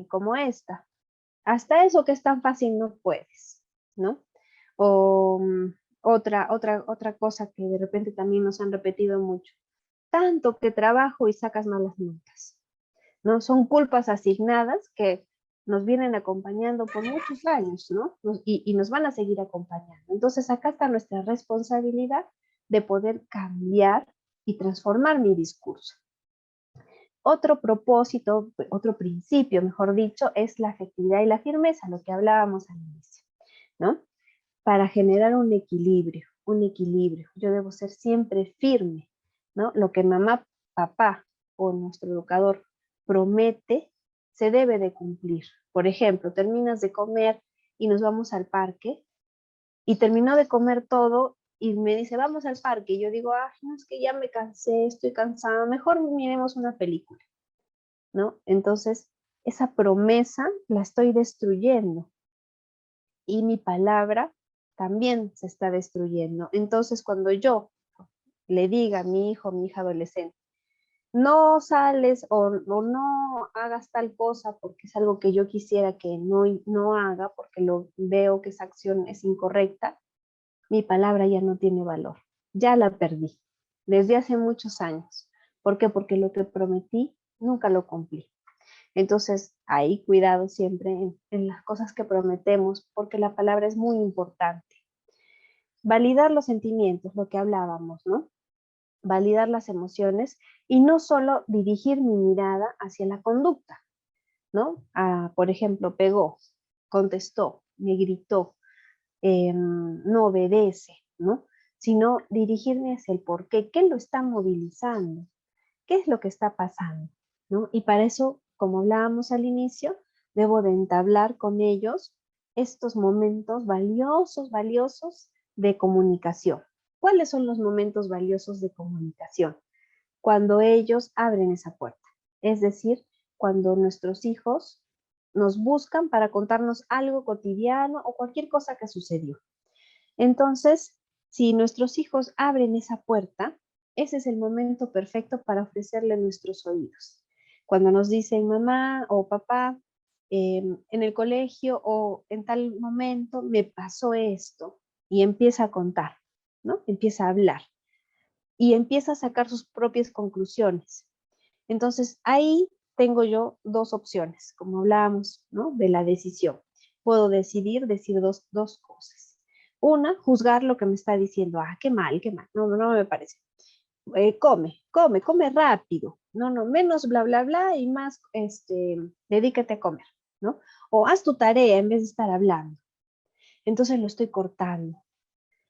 Como esta. Hasta eso que es tan fácil no puedes, ¿no? O otra cosa que de repente también nos han repetido mucho. Tanto que trabajo y sacas malas notas, ¿no? Son culpas asignadas que nos vienen acompañando por muchos años, ¿no? Y nos van a seguir acompañando. Entonces acá está nuestra responsabilidad de poder cambiar y transformar mi discurso. Otro propósito, otro principio, mejor dicho, es la afectividad y la firmeza, lo que hablábamos al inicio, ¿no? Para generar un equilibrio, un equilibrio. Yo debo ser siempre firme, ¿no? Lo que mamá, papá o nuestro educador promete, se debe de cumplir. Por ejemplo, terminas de comer y nos vamos al parque y terminó de comer todo y me dice, vamos al parque. Y yo digo, ah, no, es que ya me cansé, estoy cansada, mejor miremos una película, ¿no? Entonces, esa promesa la estoy destruyendo y mi palabra también se está destruyendo. Entonces, cuando yo le diga a mi hijo, mi hija adolescente, no sales o no hagas tal cosa porque es algo que yo quisiera que no haga porque lo veo que esa acción es incorrecta, mi palabra ya no tiene valor. Ya la perdí desde hace muchos años. ¿Por qué? Porque lo que prometí nunca lo cumplí. Entonces, ahí cuidado siempre en las cosas que prometemos, porque la palabra es muy importante. Validar los sentimientos, lo que hablábamos, ¿no? Validar las emociones y no solo dirigir mi mirada hacia la conducta, ¿no? Por ejemplo, pegó, contestó, me gritó, no obedece, ¿no? Sino dirigirme hacia el por qué, qué lo está movilizando, qué es lo que está pasando, ¿no? Y para eso, como hablábamos al inicio, debo de entablar con ellos estos momentos valiosos, valiosos de comunicación. ¿Cuáles son los momentos valiosos de comunicación? Cuando ellos abren esa puerta, es decir, cuando nuestros hijos nos buscan para contarnos algo cotidiano o cualquier cosa que sucedió. Entonces, si nuestros hijos abren esa puerta, ese es el momento perfecto para ofrecerle nuestros oídos. Cuando nos dicen mamá o papá, en el colegio o en tal momento me pasó esto, y empieza a contar, ¿no? Empieza a hablar y empieza a sacar sus propias conclusiones. Entonces, ahí tengo yo dos opciones, como hablábamos, ¿no? De la decisión. Puedo decidir decir dos cosas. Una, juzgar lo que me está diciendo. Ah, qué mal, no, no me parece. Come rápido. No, no, menos bla, bla, bla y más, dedícate a comer, ¿no? O haz tu tarea en vez de estar hablando. Entonces lo estoy cortando.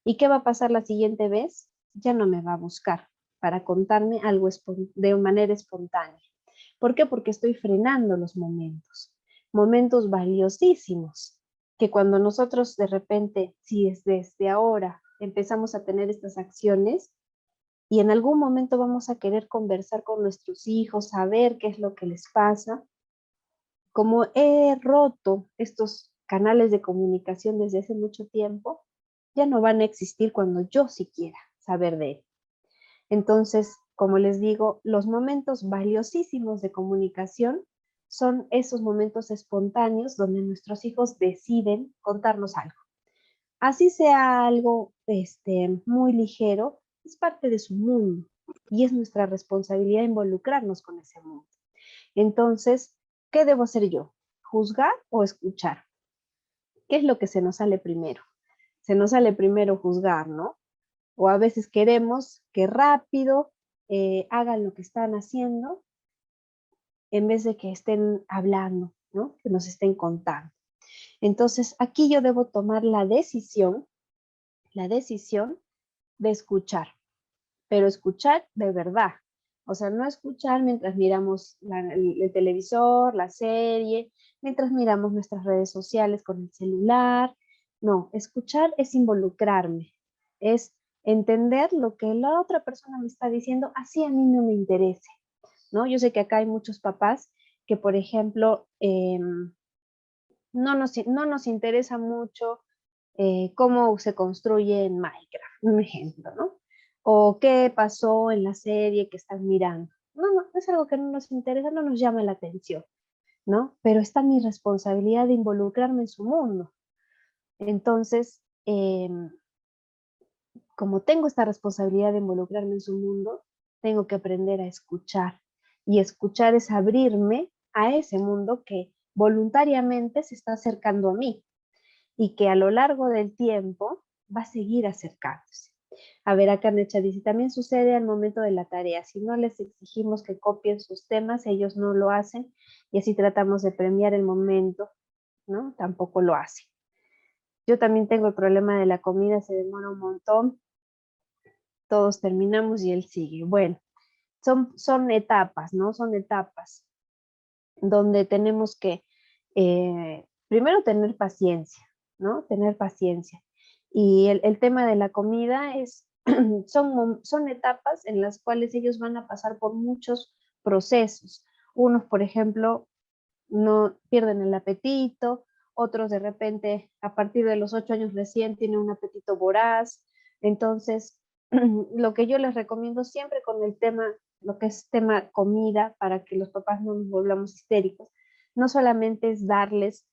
¿Y qué va a pasar la siguiente vez? Ya no me va a buscar para contarme algo de manera espontánea. ¿Por qué? Porque estoy frenando los momentos valiosísimos, que cuando nosotros de repente, si es desde ahora, empezamos a tener estas acciones, y en algún momento vamos a querer conversar con nuestros hijos, saber qué es lo que les pasa. Como he roto estos canales de comunicación desde hace mucho tiempo, ya no van a existir cuando yo sí quiera saber de él. Entonces, como les digo, los momentos valiosísimos de comunicación son esos momentos espontáneos donde nuestros hijos deciden contarnos algo. Así sea algo muy ligero, es parte de su mundo y es nuestra responsabilidad involucrarnos con ese mundo. Entonces, ¿qué debo hacer yo? ¿Juzgar o escuchar? ¿Qué es lo que se nos sale primero? Se nos sale primero juzgar, ¿no? O a veces queremos que rápido hagan lo que están haciendo en vez de que estén hablando, ¿no? Que nos estén contando. Entonces, aquí yo debo tomar la decisión de escuchar, pero escuchar de verdad. O sea, no escuchar mientras miramos el televisor, la serie, mientras miramos nuestras redes sociales con el celular. No, escuchar es involucrarme, es entender lo que la otra persona me está diciendo, así a mí no me interese, ¿no? Yo sé que acá hay muchos papás que, por ejemplo, no nos interesa mucho cómo se construye en Minecraft, un ejemplo, ¿no? O qué pasó en la serie que están mirando. No, no, es algo que no nos interesa, no nos llama la atención, ¿no? Pero está mi responsabilidad de involucrarme en su mundo. Entonces, como tengo esta responsabilidad de involucrarme en su mundo, tengo que aprender a escuchar. Y escuchar es abrirme a ese mundo que voluntariamente se está acercando a mí y que a lo largo del tiempo va a seguir acercándose. A ver, acá Necha dice, también sucede al momento de la tarea. Si no les exigimos que copien sus temas, ellos no lo hacen y así tratamos de premiar el momento, ¿no? Tampoco lo hacen. Yo también tengo el problema de la comida, se demora un montón, todos terminamos y él sigue. Bueno, son etapas, ¿no? Son etapas donde tenemos que primero tener paciencia, ¿no? Tener paciencia. Y el tema de la comida es, son etapas en las cuales ellos van a pasar por muchos procesos. Unos, por ejemplo, no pierden el apetito, otros de repente a partir de los 8 años recién tienen un apetito voraz. Entonces, lo que yo les recomiendo siempre con el tema, lo que es tema comida, para que los papás no nos volvamos histéricos, no solamente es darles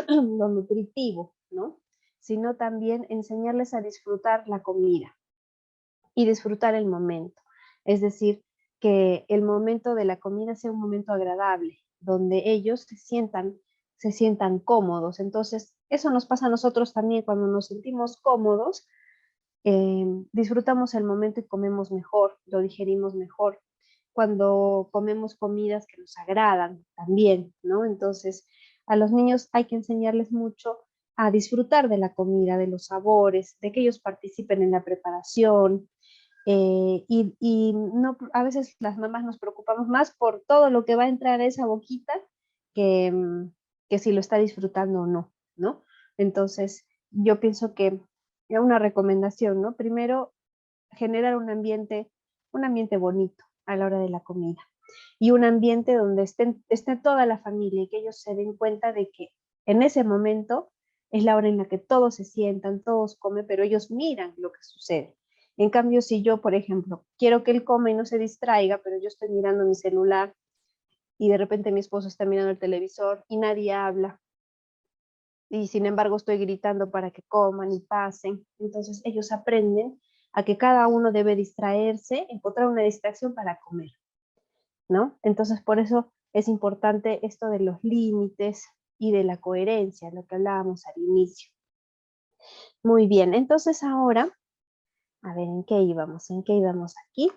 lo nutritivo, ¿no? Sino también enseñarles a disfrutar la comida y disfrutar el momento. Es decir, que el momento de la comida sea un momento agradable, donde ellos se sientan cómodos. Entonces, eso nos pasa a nosotros también cuando nos sentimos cómodos, disfrutamos el momento y comemos mejor, lo digerimos mejor. Cuando comemos comidas que nos agradan también, ¿no? Entonces, a los niños hay que enseñarles mucho a disfrutar de la comida, de los sabores, de que ellos participen en la preparación. Y no, a veces las mamás nos preocupamos más por todo lo que va a entrar a esa boquita que, que si lo está disfrutando o no, ¿no? Entonces, yo pienso que una recomendación, ¿no? Primero, generar un ambiente bonito a la hora de la comida. Y un ambiente donde esté toda la familia y que ellos se den cuenta de que en ese momento es la hora en la que todos se sientan, todos comen, pero ellos miran lo que sucede. En cambio, si yo, por ejemplo, quiero que él coma y no se distraiga, pero yo estoy mirando mi celular y de repente mi esposo está mirando el televisor y nadie habla, y sin embargo estoy gritando para que coman y pasen, entonces ellos aprenden a que cada uno debe distraerse, encontrar una distracción para comer, ¿no? Entonces por eso es importante esto de los límites y de la coherencia, lo que hablábamos al inicio. Muy bien, entonces ahora, a ver, ¿en qué íbamos? ¿En qué íbamos aquí?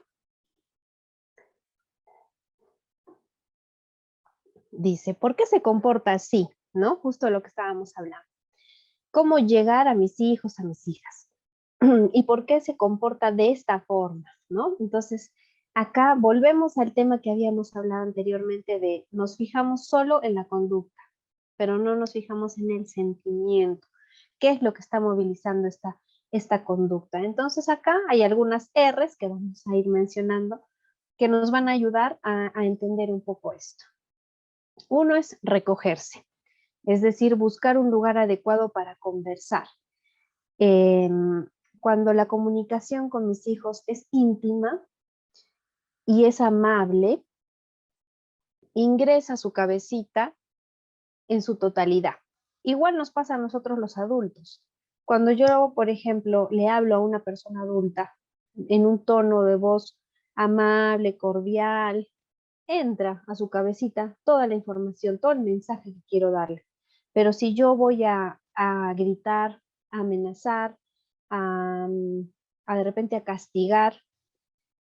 Dice, ¿por qué se comporta así? ¿No? Justo lo que estábamos hablando. ¿Cómo llegar a mis hijos, a mis hijas? ¿Y por qué se comporta de esta forma? ¿No? Entonces, acá volvemos al tema que habíamos hablado anteriormente de nos fijamos solo en la conducta, pero no nos fijamos en el sentimiento. ¿Qué es lo que está movilizando esta conducta? Entonces, acá hay algunas R's que vamos a ir mencionando que nos van a ayudar a entender un poco esto. Uno es recogerse, es decir, buscar un lugar adecuado para conversar. Cuando la comunicación con mis hijos es íntima y es amable, ingresa su cabecita en su totalidad. Igual nos pasa a nosotros los adultos. Cuando yo, por ejemplo, le hablo a una persona adulta en un tono de voz amable, cordial, entra a su cabecita toda la información, todo el mensaje que quiero darle. Pero si yo voy a gritar, a amenazar, a de repente a castigar,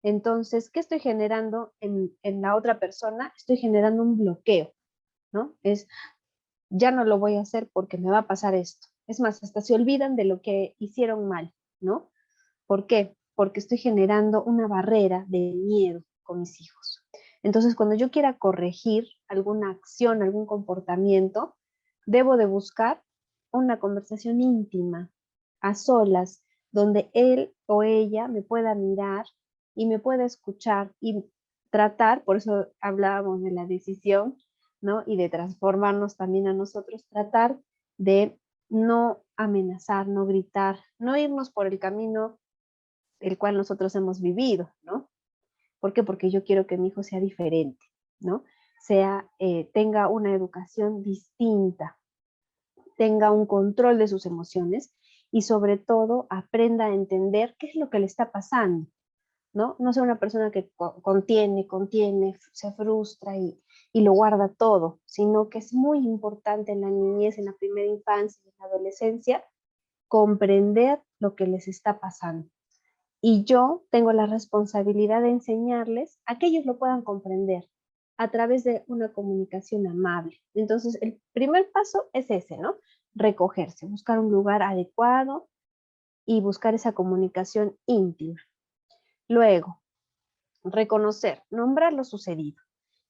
entonces, ¿qué estoy generando en la otra persona? Estoy generando un bloqueo, ¿no? Ya no lo voy a hacer porque me va a pasar esto. Es más, hasta se olvidan de lo que hicieron mal, ¿no? ¿Por qué? Porque estoy generando una barrera de miedo con mis hijos. Entonces, cuando yo quiera corregir alguna acción, algún comportamiento, debo de buscar una conversación íntima, a solas, donde él o ella me pueda mirar y me pueda escuchar y tratar, por eso hablábamos de la decisión, ¿no? Y de transformarnos también a nosotros, tratar de no amenazar, no gritar, no irnos por el camino el cual nosotros hemos vivido, ¿no? ¿Por qué? Porque yo quiero que mi hijo sea diferente, ¿no? Tenga una educación distinta, tenga un control de sus emociones y sobre todo aprenda a entender qué es lo que le está pasando, ¿no? No sea una persona que contiene, se frustra y lo guarda todo, sino que es muy importante en la niñez, en la primera infancia, en la adolescencia, comprender lo que les está pasando. Y yo tengo la responsabilidad de enseñarles a que ellos lo puedan comprender a través de una comunicación amable. Entonces, el primer paso es ese, ¿no? Recogerse, buscar un lugar adecuado y buscar esa comunicación íntima. Luego, reconocer, nombrar lo sucedido.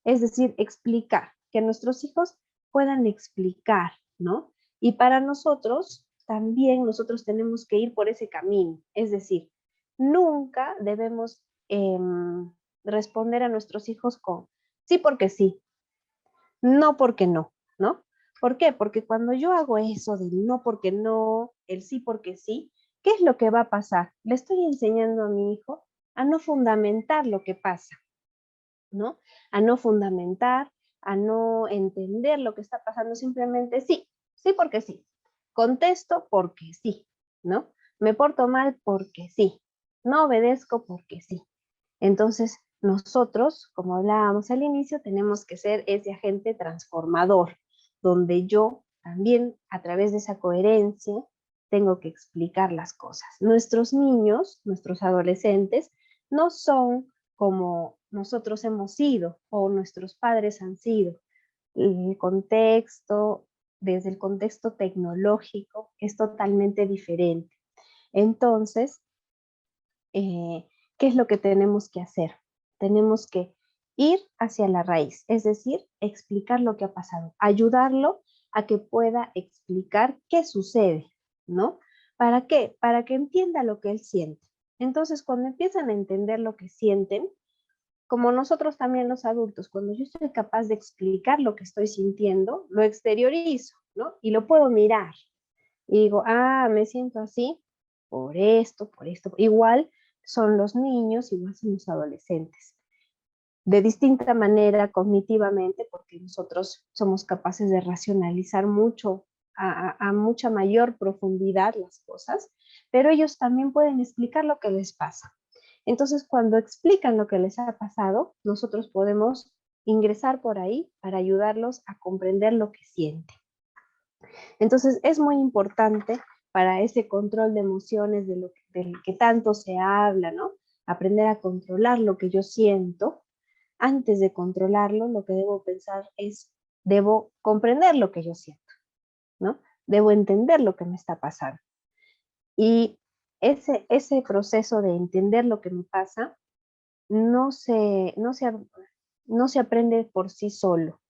Es decir, explicar, que nuestros hijos puedan explicar, ¿no? Y para nosotros, también nosotros tenemos que ir por ese camino. Es decir, nunca debemos responder a nuestros hijos con sí porque sí, no porque no, ¿no? ¿Por qué? Porque cuando yo hago eso del no porque no, el sí porque sí, ¿qué es lo que va a pasar? Le estoy enseñando a mi hijo a no fundamentar lo que pasa, ¿no? A no fundamentar, a no entender lo que está pasando, simplemente sí, sí porque sí. Contesto porque sí, ¿no? Me porto mal porque sí. No obedezco porque sí. Entonces, nosotros, como hablábamos al inicio, tenemos que ser ese agente transformador, donde yo también, a través de esa coherencia, tengo que explicar las cosas. Nuestros niños, nuestros adolescentes, no son como nosotros hemos sido o nuestros padres han sido. El contexto, desde el contexto tecnológico, es totalmente diferente. Entonces, ¿qué es lo que tenemos que hacer? Tenemos que ir hacia la raíz, es decir, explicar lo que ha pasado, ayudarlo a que pueda explicar qué sucede, ¿no? ¿Para qué? Para que entienda lo que él siente. Entonces, cuando empiezan a entender lo que sienten, como nosotros también los adultos, cuando yo soy capaz de explicar lo que estoy sintiendo, lo exteriorizo, ¿no? Y lo puedo mirar. Y digo, ah, me siento así por esto, por esto. Igual son los niños, igual son los adolescentes. De distinta manera, cognitivamente, porque nosotros somos capaces de racionalizar mucho, a mucha mayor profundidad las cosas, pero ellos también pueden explicar lo que les pasa. Entonces, cuando explican lo que les ha pasado, nosotros podemos ingresar por ahí para ayudarlos a comprender lo que sienten. Entonces, es muy importante para ese control de emociones del que tanto se habla, ¿no? Aprender a controlar lo que yo siento. Antes de controlarlo, lo que debo pensar es, debo comprender lo que yo siento, ¿no? Debo entender lo que me está pasando. Y ese proceso de entender lo que me pasa no se aprende por sí solo,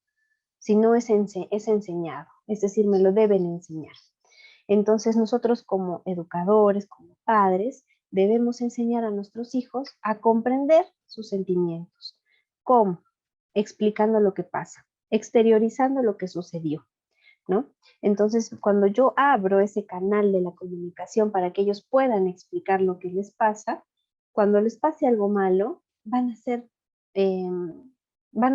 sino es enseñado, es decir, me lo deben enseñar. Entonces nosotros como educadores, como padres, debemos enseñar a nuestros hijos a comprender sus sentimientos. ¿Cómo? Explicando lo que pasa, exteriorizando lo que sucedió, ¿no? Entonces, cuando yo abro ese canal de la comunicación para que ellos puedan explicar lo que les pasa, cuando les pase algo malo, van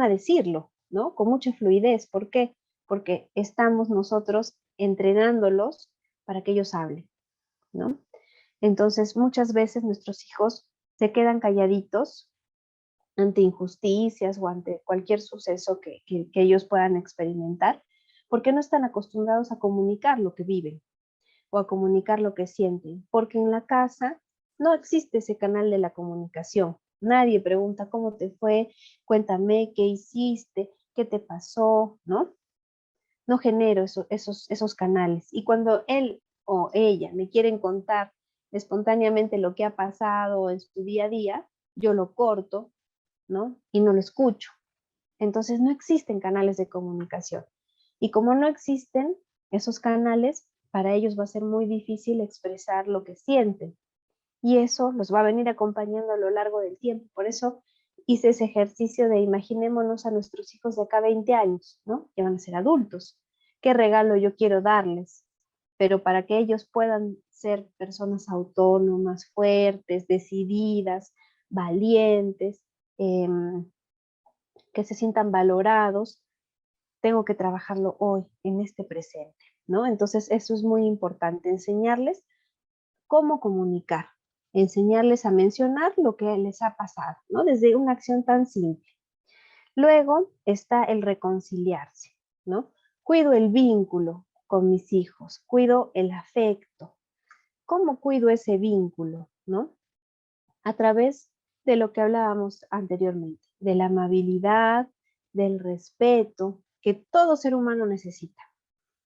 a decirlo, ¿no? Con mucha fluidez. ¿Por qué? Porque estamos nosotros entrenándolos para que ellos hablen, ¿no? Entonces, muchas veces nuestros hijos se quedan calladitos ante injusticias o ante cualquier suceso que ellos puedan experimentar, porque no están acostumbrados a comunicar lo que viven o a comunicar lo que sienten, porque en la casa no existe ese canal de la comunicación. Nadie pregunta cómo te fue, cuéntame qué hiciste, qué te pasó, ¿no? No genero esos canales. Y cuando él o ella me quieren contar espontáneamente lo que ha pasado en su día a día, yo lo corto, ¿no? Y no lo escucho. Entonces no existen canales de comunicación. Y como no existen esos canales, para ellos va a ser muy difícil expresar lo que sienten. Y eso los va a venir acompañando a lo largo del tiempo. Por eso hice ese ejercicio de imaginémonos a nuestros hijos de acá a 20 años, ¿no? Que van a ser adultos. ¿Qué regalo yo quiero darles? Pero para que ellos puedan ser personas autónomas, fuertes, decididas, valientes, que se sientan valorados, tengo que trabajarlo hoy, en este presente, ¿no? Entonces eso es muy importante, enseñarles cómo comunicar, enseñarles a mencionar lo que les ha pasado, ¿no? Desde una acción tan simple. Luego está el reconciliarse, ¿no? Cuido el vínculo con mis hijos, cuido el afecto. ¿Cómo cuido ese vínculo, no? A través de lo que hablábamos anteriormente, de la amabilidad, del respeto, que todo ser humano necesita,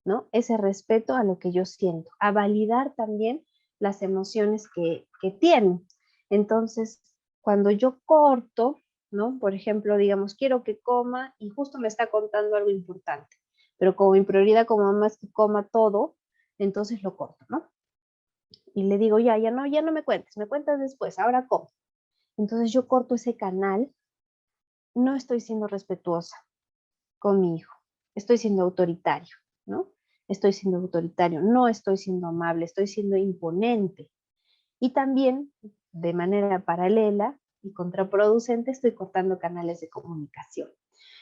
¿no? Ese respeto a lo que yo siento, a validar también las emociones que tienen. Entonces, cuando yo corto, ¿no? Por ejemplo, digamos, quiero que coma y justo me está contando algo importante, pero como mi prioridad como mamá es que coma todo, entonces lo corto, ¿no? Y le digo, ya no me cuentas después, ahora como. Entonces yo corto ese canal, no estoy siendo respetuosa con mi hijo, estoy siendo autoritario, ¿no? Estoy siendo autoritario, no estoy siendo amable, estoy siendo imponente. Y también, de manera paralela y contraproducente, estoy cortando canales de comunicación.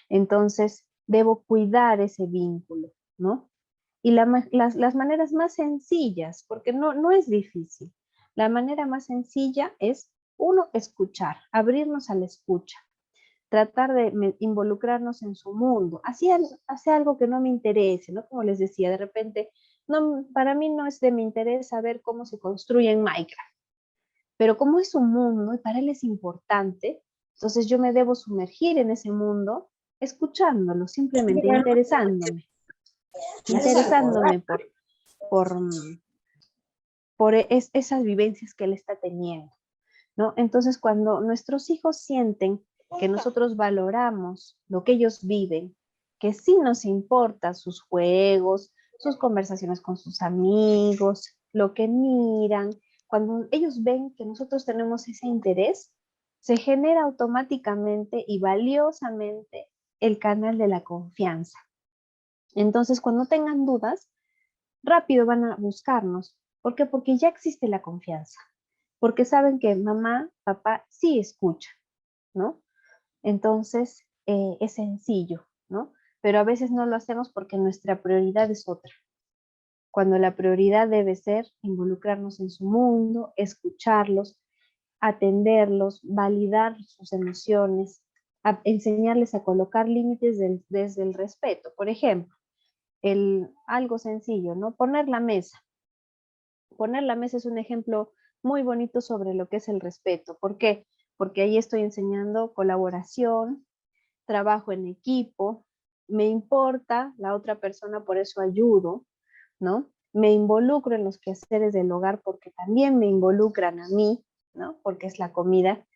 Entonces, debo cuidar ese vínculo, ¿no? Y las maneras más sencillas, porque no es difícil, la manera más sencilla es, uno, escuchar, abrirnos a la escucha, tratar de involucrarnos en su mundo, hace algo que no me interese, ¿no? Como les decía, de repente, no, para mí no es de mi interés saber cómo se construye en Minecraft, pero como es un mundo y para él es importante, entonces yo me debo sumergir en ese mundo escuchándolo, simplemente interesándome por esas vivencias que él está teniendo, ¿no? Entonces, cuando nuestros hijos sienten que nosotros valoramos lo que ellos viven, que sí nos importa sus juegos, sus conversaciones con sus amigos, lo que miran, cuando ellos ven que nosotros tenemos ese interés, se genera automáticamente y valiosamente el canal de la confianza. Entonces, cuando tengan dudas, rápido van a buscarnos. ¿Por qué? Porque ya existe la confianza. Porque saben que mamá, papá sí escucha, ¿no? Entonces, es sencillo, ¿no? Pero a veces no lo hacemos porque nuestra prioridad es otra. Cuando la prioridad debe ser involucrarnos en su mundo, escucharlos, atenderlos, validar sus emociones, enseñarles a colocar límites desde el respeto. Por ejemplo, algo sencillo, ¿no? Poner la mesa. Poner la mesa es un ejemplo muy bonito sobre lo que es el respeto. ¿Por qué? Porque ahí estoy enseñando colaboración, trabajo en equipo, me importa la otra persona, por eso ayudo, ¿no? Me involucro en los quehaceres del hogar porque también me involucran a mí, ¿no? Porque es la comida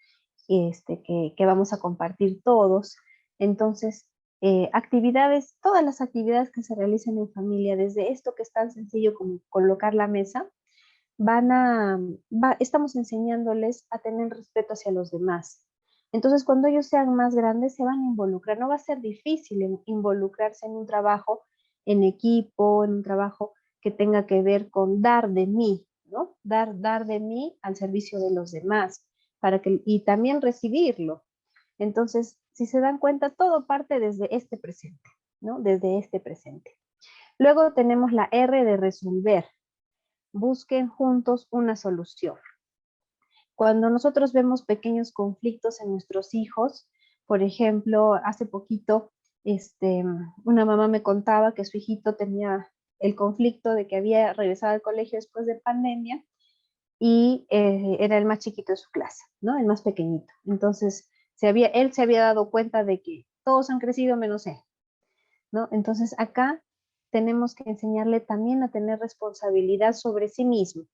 que vamos a compartir todos. Entonces, actividades, todas las actividades que se realicen en familia, desde esto que es tan sencillo como colocar la mesa, estamos enseñándoles a tener respeto hacia los demás. Entonces, cuando ellos sean más grandes, se van a involucrar. No va a ser difícil involucrarse en un trabajo en equipo, en un trabajo que tenga que ver con dar de mí, ¿no? Dar de mí al servicio de los demás, y también recibirlo. Entonces, si se dan cuenta, todo parte desde este presente, ¿no? Desde este presente. Luego tenemos la R de resolver. Busquen juntos una solución. Cuando nosotros vemos pequeños conflictos en nuestros hijos, por ejemplo, hace poquito una mamá me contaba que su hijito tenía el conflicto de que había regresado al colegio después de pandemia y era el más chiquito de su clase, ¿no? El más pequeñito. Entonces, él se había dado cuenta de que todos han crecido menos él, ¿no? Entonces, acá tenemos que enseñarle también a tener responsabilidad sobre sí mismo,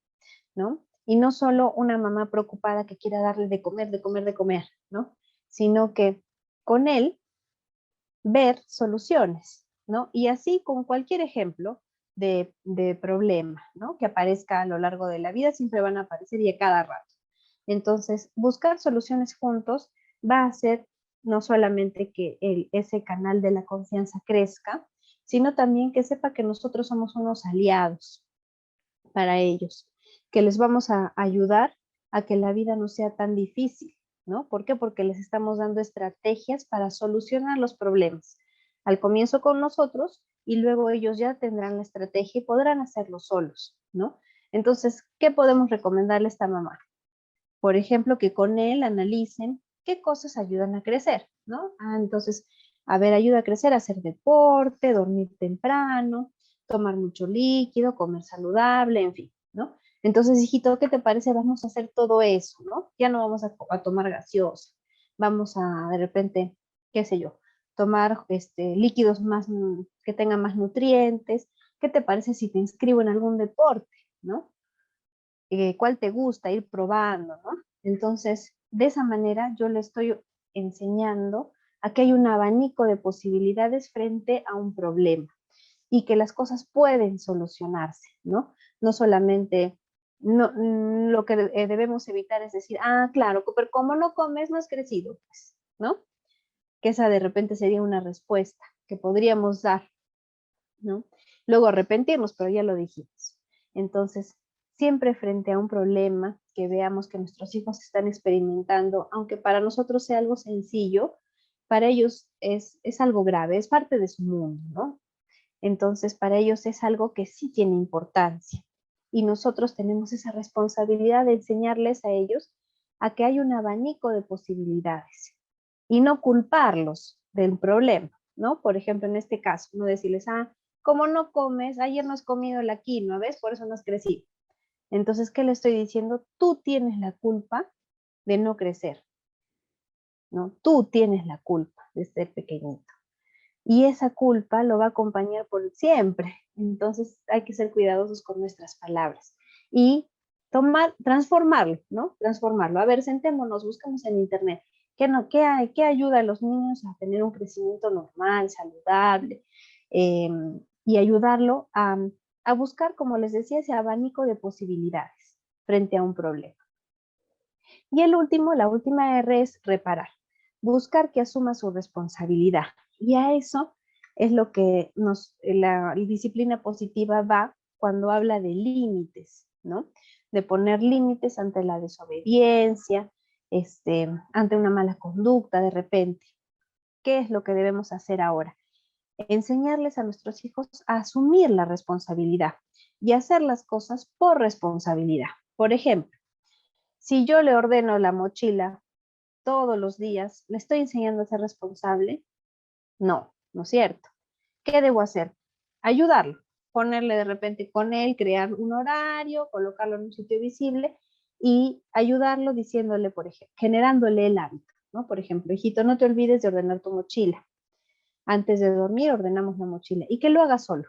¿no? Y no solo una mamá preocupada que quiera darle de comer, ¿no? Sino que con él ver soluciones, ¿no? Y así con cualquier ejemplo de problema, ¿no? Que aparezca a lo largo de la vida, siempre van a aparecer y a cada rato. Entonces, buscar soluciones juntos va a hacer no solamente que ese canal de la confianza crezca, sino también que sepa que nosotros somos unos aliados para ellos, que les vamos a ayudar a que la vida no sea tan difícil, ¿no? ¿Por qué? Porque les estamos dando estrategias para solucionar los problemas. Al comienzo con nosotros y luego ellos ya tendrán la estrategia y podrán hacerlo solos, ¿no? Entonces, ¿qué podemos recomendarle a esta mamá? Por ejemplo, que con él analicen qué cosas ayudan a crecer, ¿no? Entonces, a ver, ayuda a crecer, hacer deporte, dormir temprano, tomar mucho líquido, comer saludable, en fin, ¿no? Entonces, hijito, ¿qué te parece? Vamos a hacer todo eso, ¿no? Ya no vamos a tomar gaseosa, vamos a, de repente, qué sé yo, tomar líquidos más, que tengan más nutrientes. ¿Qué te parece si te inscribo en algún deporte, ¿no? Cuál te gusta, ir probando, ¿no? Entonces, de esa manera yo le estoy enseñando a que hay un abanico de posibilidades frente a un problema y que las cosas pueden solucionarse, ¿no? No solamente, lo que debemos evitar es decir, claro, pero como no comes, no has crecido, pues, ¿no? Que esa de repente sería una respuesta que podríamos dar, ¿no? Luego arrepentirnos, pero ya lo dijimos. Entonces, siempre frente a un problema que veamos que nuestros hijos están experimentando, aunque para nosotros sea algo sencillo, para ellos es algo grave, es parte de su mundo, ¿no? Entonces, para ellos es algo que sí tiene importancia. Y nosotros tenemos esa responsabilidad de enseñarles a ellos a que hay un abanico de posibilidades y no culparlos del problema, ¿no? Por ejemplo, en este caso, no decirles, como no comes, ayer no has comido la quinoa, ¿ves? Por eso no has crecido. Entonces, ¿qué le estoy diciendo? Tú tienes la culpa de no crecer, ¿no? Tú tienes la culpa de ser pequeñito. Y esa culpa lo va a acompañar por siempre. Entonces, hay que ser cuidadosos con nuestras palabras. Y transformarlo, ¿no? Transformarlo. A ver, sentémonos, buscamos en internet. ¿Qué ayuda a los niños a tener un crecimiento normal, saludable? Y ayudarlo a buscar, como les decía, ese abanico de posibilidades frente a un problema. Y la última R es reparar. Buscar que asuma su responsabilidad. Y a eso es lo que la disciplina positiva va cuando habla de límites, ¿no? De poner límites ante la desobediencia, ante una mala conducta de repente. ¿Qué es lo que debemos hacer ahora? Enseñarles a nuestros hijos a asumir la responsabilidad y hacer las cosas por responsabilidad. Por ejemplo, si yo le ordeno la mochila todos los días, ¿le estoy enseñando a ser responsable? No, no es cierto. ¿Qué debo hacer? Ayudarlo, ponerle de repente con él, crear un horario, colocarlo en un sitio visible y ayudarlo diciéndole, por ejemplo, generándole el hábito, ¿no? Por ejemplo, hijito, no te olvides de ordenar tu mochila. Antes de dormir ordenamos la mochila y que lo haga solo.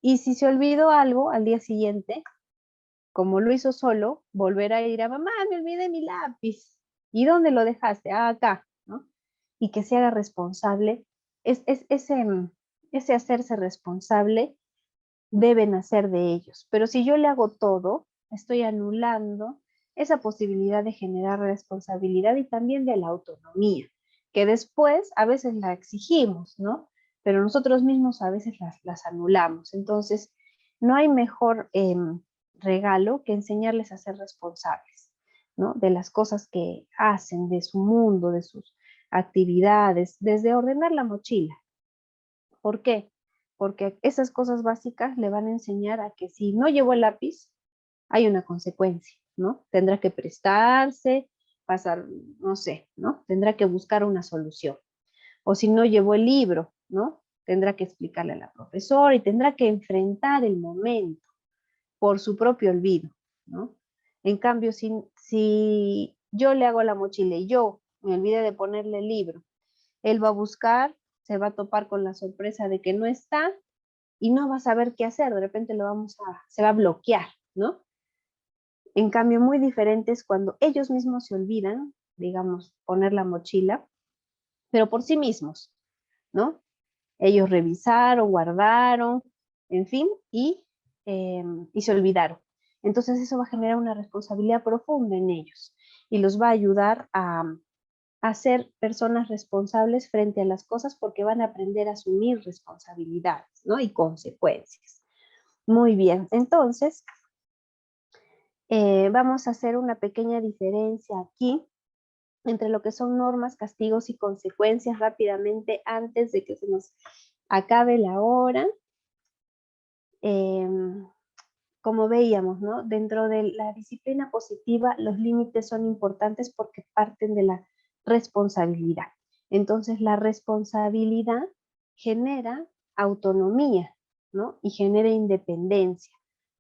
Y si se olvidó algo al día siguiente, como lo hizo solo, volver a ir a mamá, me olvidé mi lápiz. ¿Y dónde lo dejaste? Ah, acá, ¿no? Y que se haga responsable. Ese hacerse responsable debe nacer de ellos. Pero si yo le hago todo, estoy anulando esa posibilidad de generar responsabilidad y también de la autonomía, que después a veces la exigimos, ¿no? Pero nosotros mismos a veces las anulamos. Entonces, no hay mejor regalo que enseñarles a ser responsables, ¿no? De las cosas que hacen, de su mundo, de sus actividades, desde ordenar la mochila. ¿Por qué? Porque esas cosas básicas le van a enseñar a que si no llevó el lápiz, hay una consecuencia, ¿no? Tendrá que prestarse, pasar, no sé, ¿no? Tendrá que buscar una solución. O si no llevó el libro, ¿no? Tendrá que explicarle a la profesora y tendrá que enfrentar el momento por su propio olvido, ¿no? En cambio, si yo le hago la mochila y yo me olvidé de ponerle el libro, él va a buscar, se va a topar con la sorpresa de que no está y no va a saber qué hacer, de repente se va a bloquear, ¿no? En cambio, muy diferente es cuando ellos mismos se olvidan, digamos, poner la mochila, pero por sí mismos, ¿no? Ellos revisaron, guardaron, en fin, y se olvidaron. Entonces eso va a generar una responsabilidad profunda en ellos y los va a ayudar a ser personas responsables frente a las cosas porque van a aprender a asumir responsabilidades, ¿no? Y consecuencias. Muy bien, entonces vamos a hacer una pequeña diferencia aquí entre lo que son normas, castigos y consecuencias rápidamente antes de que se nos acabe la hora. Como veíamos, ¿no? Dentro de la disciplina positiva, los límites son importantes porque parten de la responsabilidad. Entonces, la responsabilidad genera autonomía, ¿no? Y genera independencia.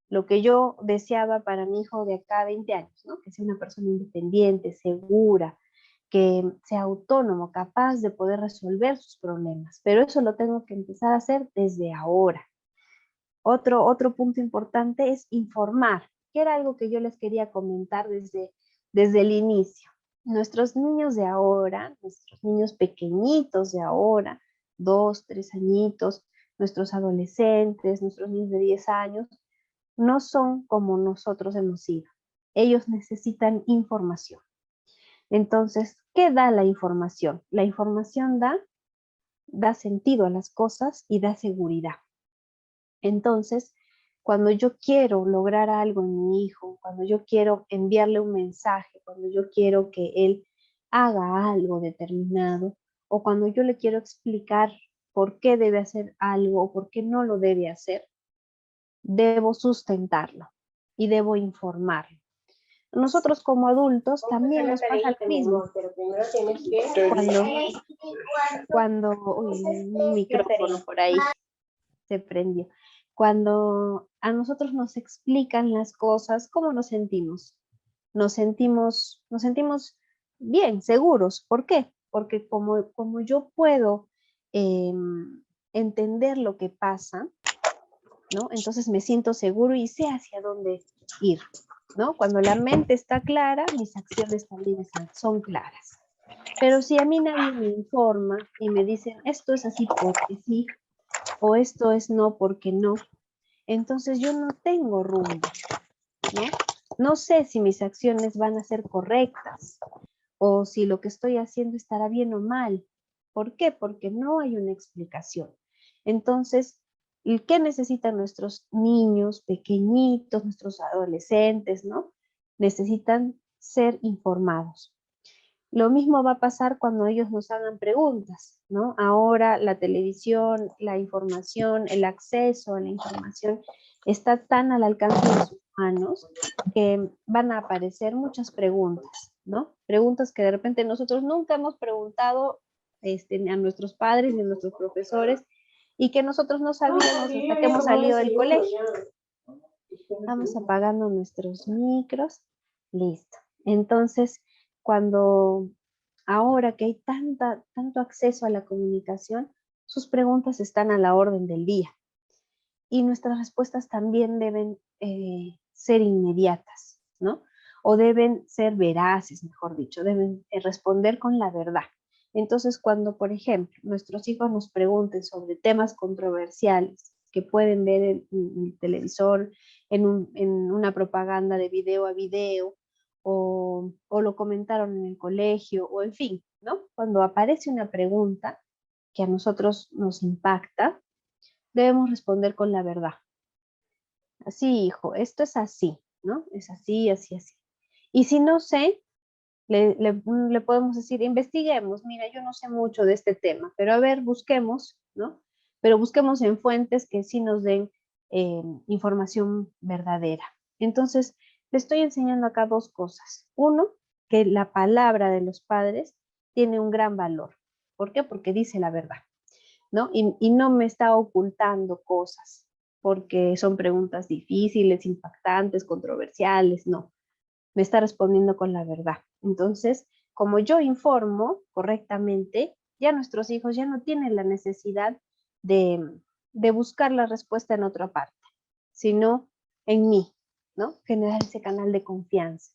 Lo que yo deseaba para mi hijo de acá a 20 años, ¿no? Que sea una persona independiente, segura, que sea autónomo, capaz de poder resolver sus problemas. Pero eso lo tengo que empezar a hacer desde ahora. Otro punto importante es informar, que era algo que yo les quería comentar desde el inicio. Nuestros niños de ahora, nuestros niños pequeñitos de ahora, 2, 3 añitos, nuestros adolescentes, nuestros niños de 10 años, no son como nosotros hemos sido. Ellos necesitan información. Entonces, ¿qué da la información? La información da sentido a las cosas y da seguridad. Entonces, cuando yo quiero lograr algo en mi hijo, cuando yo quiero enviarle un mensaje, cuando yo quiero que él haga algo determinado, o cuando yo le quiero explicar por qué debe hacer algo o por qué no lo debe hacer, debo sustentarlo y debo informarlo. Nosotros como adultos también nos pasa lo mismo. Cuando un micrófono por ahí se prendió. Cuando a nosotros nos explican las cosas, ¿cómo nos sentimos? Nos sentimos bien, seguros. ¿Por qué? Porque como yo puedo entender lo que pasa, ¿no? Entonces me siento seguro y sé hacia dónde ir, ¿no? Cuando la mente está clara, mis acciones también son claras. Pero si a mí nadie me informa y me dicen, esto es así porque sí, o esto es no porque no, entonces yo no tengo rumbo, ¿no? no sé si mis acciones van a ser correctas o si lo que estoy haciendo estará bien o mal. ¿Por qué? Porque no hay una explicación. Entonces, ¿qué necesitan nuestros niños pequeñitos, nuestros adolescentes, ¿no? Necesitan ser informados. Lo mismo va a pasar cuando ellos nos hagan preguntas, ¿no? Ahora la televisión, la información, el acceso a la información está tan al alcance de sus manos que van a aparecer muchas preguntas, ¿no? Preguntas que de repente nosotros nunca hemos preguntado ni a nuestros padres ni a nuestros profesores y que nosotros no sabíamos hasta que hemos salido del colegio. Vamos apagando nuestros micros. Listo. Entonces, cuando ahora que hay tanto acceso a la comunicación, sus preguntas están a la orden del día. Y nuestras respuestas también deben ser inmediatas, ¿no? O deben ser veraces, mejor dicho, deben responder con la verdad. Entonces, cuando, por ejemplo, nuestros hijos nos pregunten sobre temas controversiales que pueden ver en el televisor, en una propaganda de video a video, o lo comentaron en el colegio, o en fin, ¿no? Cuando aparece una pregunta que a nosotros nos impacta, debemos responder con la verdad. Así, hijo, esto es así, ¿no? Es así, así, así. Y si no sé, le podemos decir, investiguemos, mira, yo no sé mucho de este tema, pero a ver, busquemos, ¿no? Pero busquemos en fuentes que sí nos den información verdadera. Entonces, le estoy enseñando acá dos cosas. Uno, que la palabra de los padres tiene un gran valor. ¿Por qué? Porque dice la verdad, ¿no? Y no me está ocultando cosas, porque son preguntas difíciles, impactantes, controversiales, no. Me está respondiendo con la verdad. Entonces, como yo informo correctamente, ya nuestros hijos ya no tienen la necesidad de buscar la respuesta en otra parte, sino en mí, ¿no? Generar ese canal de confianza.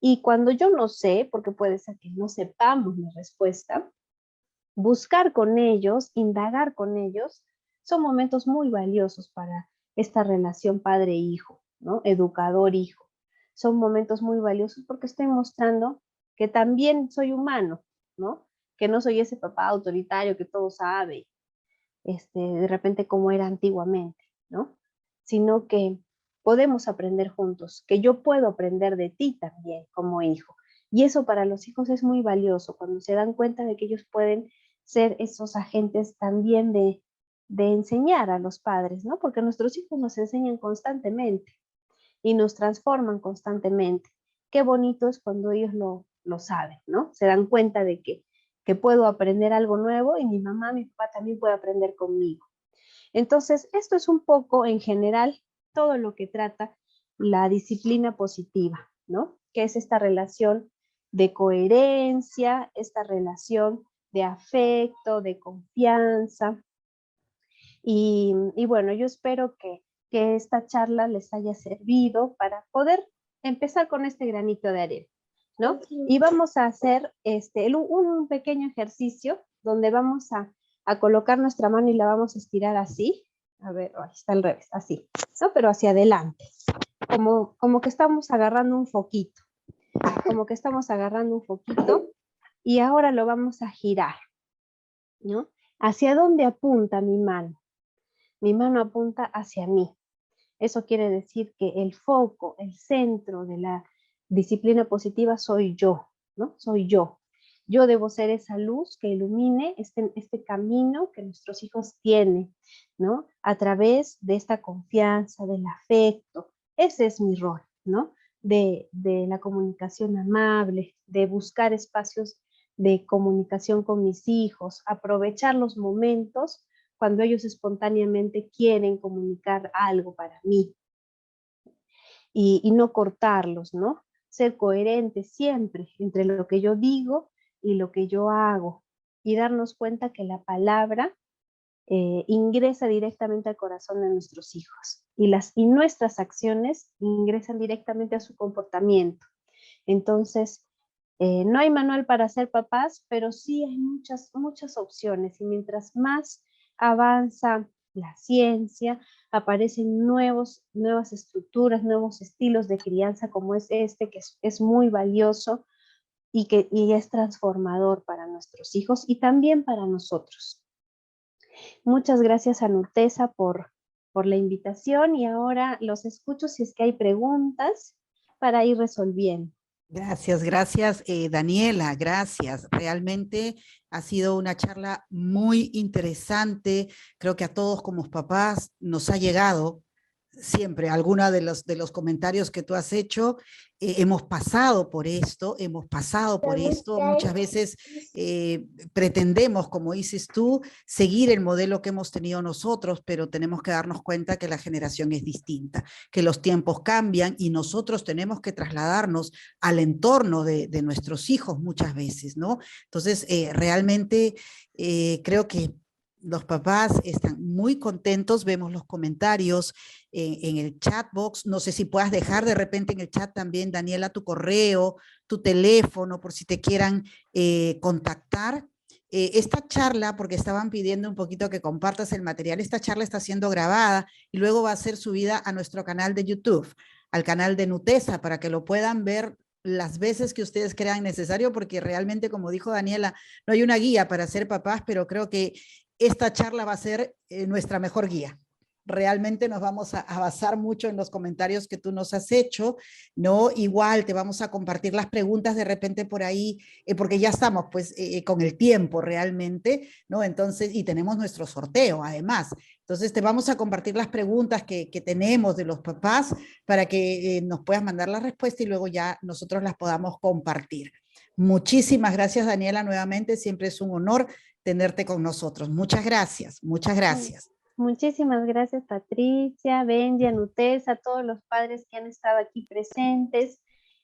Y cuando yo no sé, porque puede ser que no sepamos la respuesta, buscar con ellos, indagar con ellos, son momentos muy valiosos para esta relación padre-hijo, ¿no? Educador-hijo. Son momentos muy valiosos porque estoy mostrando que también soy humano, ¿no? Que no soy ese papá autoritario que todo sabe, de repente como era antiguamente, ¿no? Sino que podemos aprender juntos, que yo puedo aprender de ti también como hijo. Y eso para los hijos es muy valioso, cuando se dan cuenta de que ellos pueden ser esos agentes también de enseñar a los padres, ¿no? Porque nuestros hijos nos enseñan constantemente y nos transforman constantemente. Qué bonito es cuando ellos lo saben, ¿no? Se dan cuenta de que puedo aprender algo nuevo y mi mamá, mi papá también puede aprender conmigo. Entonces, esto es un poco en general todo lo que trata la disciplina positiva, ¿no? Que es esta relación de coherencia, esta relación de afecto, de confianza. Y bueno, yo espero que esta charla les haya servido para poder empezar con este granito de arena, ¿no? Y vamos a hacer un pequeño ejercicio donde vamos a colocar nuestra mano y la vamos a estirar así. A ver, ahí está al revés, así, ¿no? Pero hacia adelante, como que estamos agarrando un foquito, como que estamos agarrando un foquito y ahora lo vamos a girar, ¿no? ¿Hacia dónde apunta mi mano? Mi mano apunta hacia mí. Eso quiere decir que el foco, el centro de la disciplina positiva soy yo, ¿no? Soy yo. Yo debo ser esa luz que ilumine este camino que nuestros hijos tienen, ¿no? A través de esta confianza, del afecto. Ese es mi rol, ¿no? De la comunicación amable, de buscar espacios de comunicación con mis hijos, aprovechar los momentos cuando ellos espontáneamente quieren comunicar algo para mí y no cortarlos, ¿no? Ser coherentes siempre entre lo que yo digo y lo que yo hago y darnos cuenta que la palabra ingresa directamente al corazón de nuestros hijos y nuestras acciones ingresan directamente a su comportamiento. Entonces, no hay manual para ser papás, pero sí hay muchas opciones y mientras más avanza la ciencia, aparecen nuevas estructuras, nuevos estilos de crianza como es este, que es muy valioso y es transformador para nuestros hijos y también para nosotros. Muchas gracias a Nutesa por la invitación y ahora los escucho si es que hay preguntas para ir resolviendo. Gracias, gracias, Daniela, gracias. Realmente ha sido una charla muy interesante. Creo que a todos como papás nos ha llegado siempre alguna de los comentarios que tú has hecho. Hemos pasado por esto, muchas veces pretendemos, como dices tú, seguir el modelo que hemos tenido nosotros, pero tenemos que darnos cuenta que la generación es distinta, que los tiempos cambian y nosotros tenemos que trasladarnos al entorno de nuestros hijos muchas veces, ¿no? Entonces, realmente creo que los papás están muy contentos, vemos los comentarios en el chat box. No sé si puedas dejar de repente en el chat también, Daniela, tu correo, tu teléfono, por si te quieran contactar. Esta charla, porque estaban pidiendo un poquito que compartas el material, esta charla está siendo grabada y luego va a ser subida a nuestro canal de YouTube, al canal de Nutesa, para que lo puedan ver las veces que ustedes crean necesario, porque realmente, como dijo Daniela, no hay una guía para ser papás, pero creo que esta charla va a ser nuestra mejor guía. Realmente nos vamos a basar mucho en los comentarios que tú nos has hecho, ¿no? Igual te vamos a compartir las preguntas de repente por ahí, porque ya estamos pues con el tiempo realmente, ¿no? Entonces, y tenemos nuestro sorteo además. Entonces te vamos a compartir las preguntas que tenemos de los papás para que nos puedas mandar la respuesta y luego ya nosotros las podamos compartir. Muchísimas gracias, Daniela, nuevamente. Siempre es un honor tenerte con nosotros. Muchas gracias, muchas gracias. Muchísimas gracias, Patricia, Benji, Nutesa, a todos los padres que han estado aquí presentes.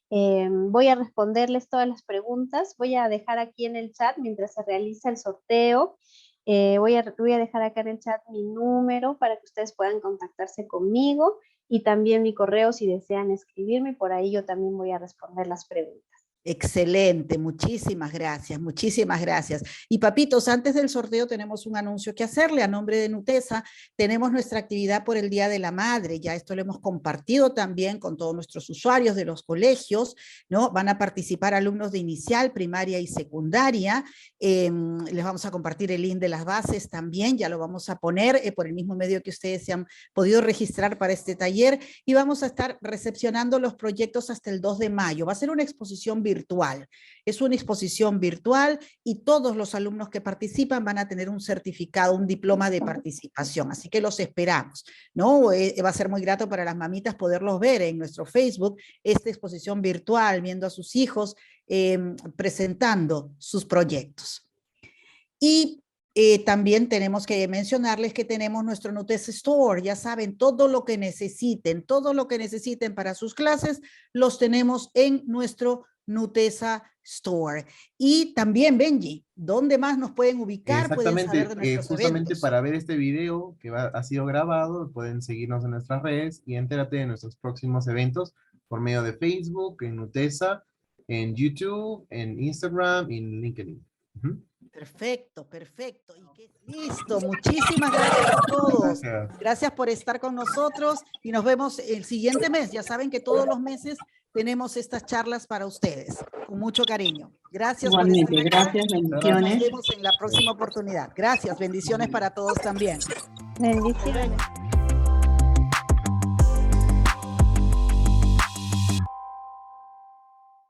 Voy a responderles todas las preguntas. Voy a dejar aquí en el chat mientras se realiza el sorteo. Voy a dejar acá en el chat mi número para que ustedes puedan contactarse conmigo y también mi correo si desean escribirme. Por ahí yo también voy a responder las preguntas. Excelente, muchísimas gracias, muchísimas gracias. Y papitos, antes del sorteo tenemos un anuncio que hacerle a nombre de Nutesa. Tenemos nuestra actividad por el Día de la Madre, ya esto lo hemos compartido también con todos nuestros usuarios de los colegios, ¿no? Van a participar alumnos de inicial, primaria y secundaria. Les vamos a compartir el link de las bases también, ya lo vamos a poner por el mismo medio que ustedes se han podido registrar para este taller y vamos a estar recepcionando los proyectos hasta el 2 de mayo. Va a ser una exposición virtual. Es una exposición virtual y todos los alumnos que participan van a tener un certificado, un diploma de participación, así que los esperamos, ¿no? Va a ser muy grato para las mamitas poderlos ver en nuestro Facebook, esta exposición virtual, viendo a sus hijos presentando sus proyectos. Y también tenemos que mencionarles que tenemos nuestro Nutesa Store, ya saben, todo lo que necesiten para sus clases, los tenemos en nuestro Nutesa Store. Y también, Benji, ¿dónde más nos pueden ubicar? Exactamente, pueden saber de nuestros justamente eventos. para ver este video que ha sido grabado, pueden seguirnos en nuestras redes y entérate de nuestros próximos eventos por medio de Facebook, en Nutesa, en YouTube, en Instagram y en LinkedIn. Perfecto, perfecto. Listo, muchísimas gracias a todos. Gracias. Gracias por estar con nosotros y nos vemos el siguiente mes. Ya saben que todos los meses tenemos estas charlas para ustedes, con mucho cariño. Gracias. Igualmente, por estar acá. gracias, bendiciones. Nos vemos en la próxima oportunidad. Gracias, bendiciones para todos también. Bendiciones.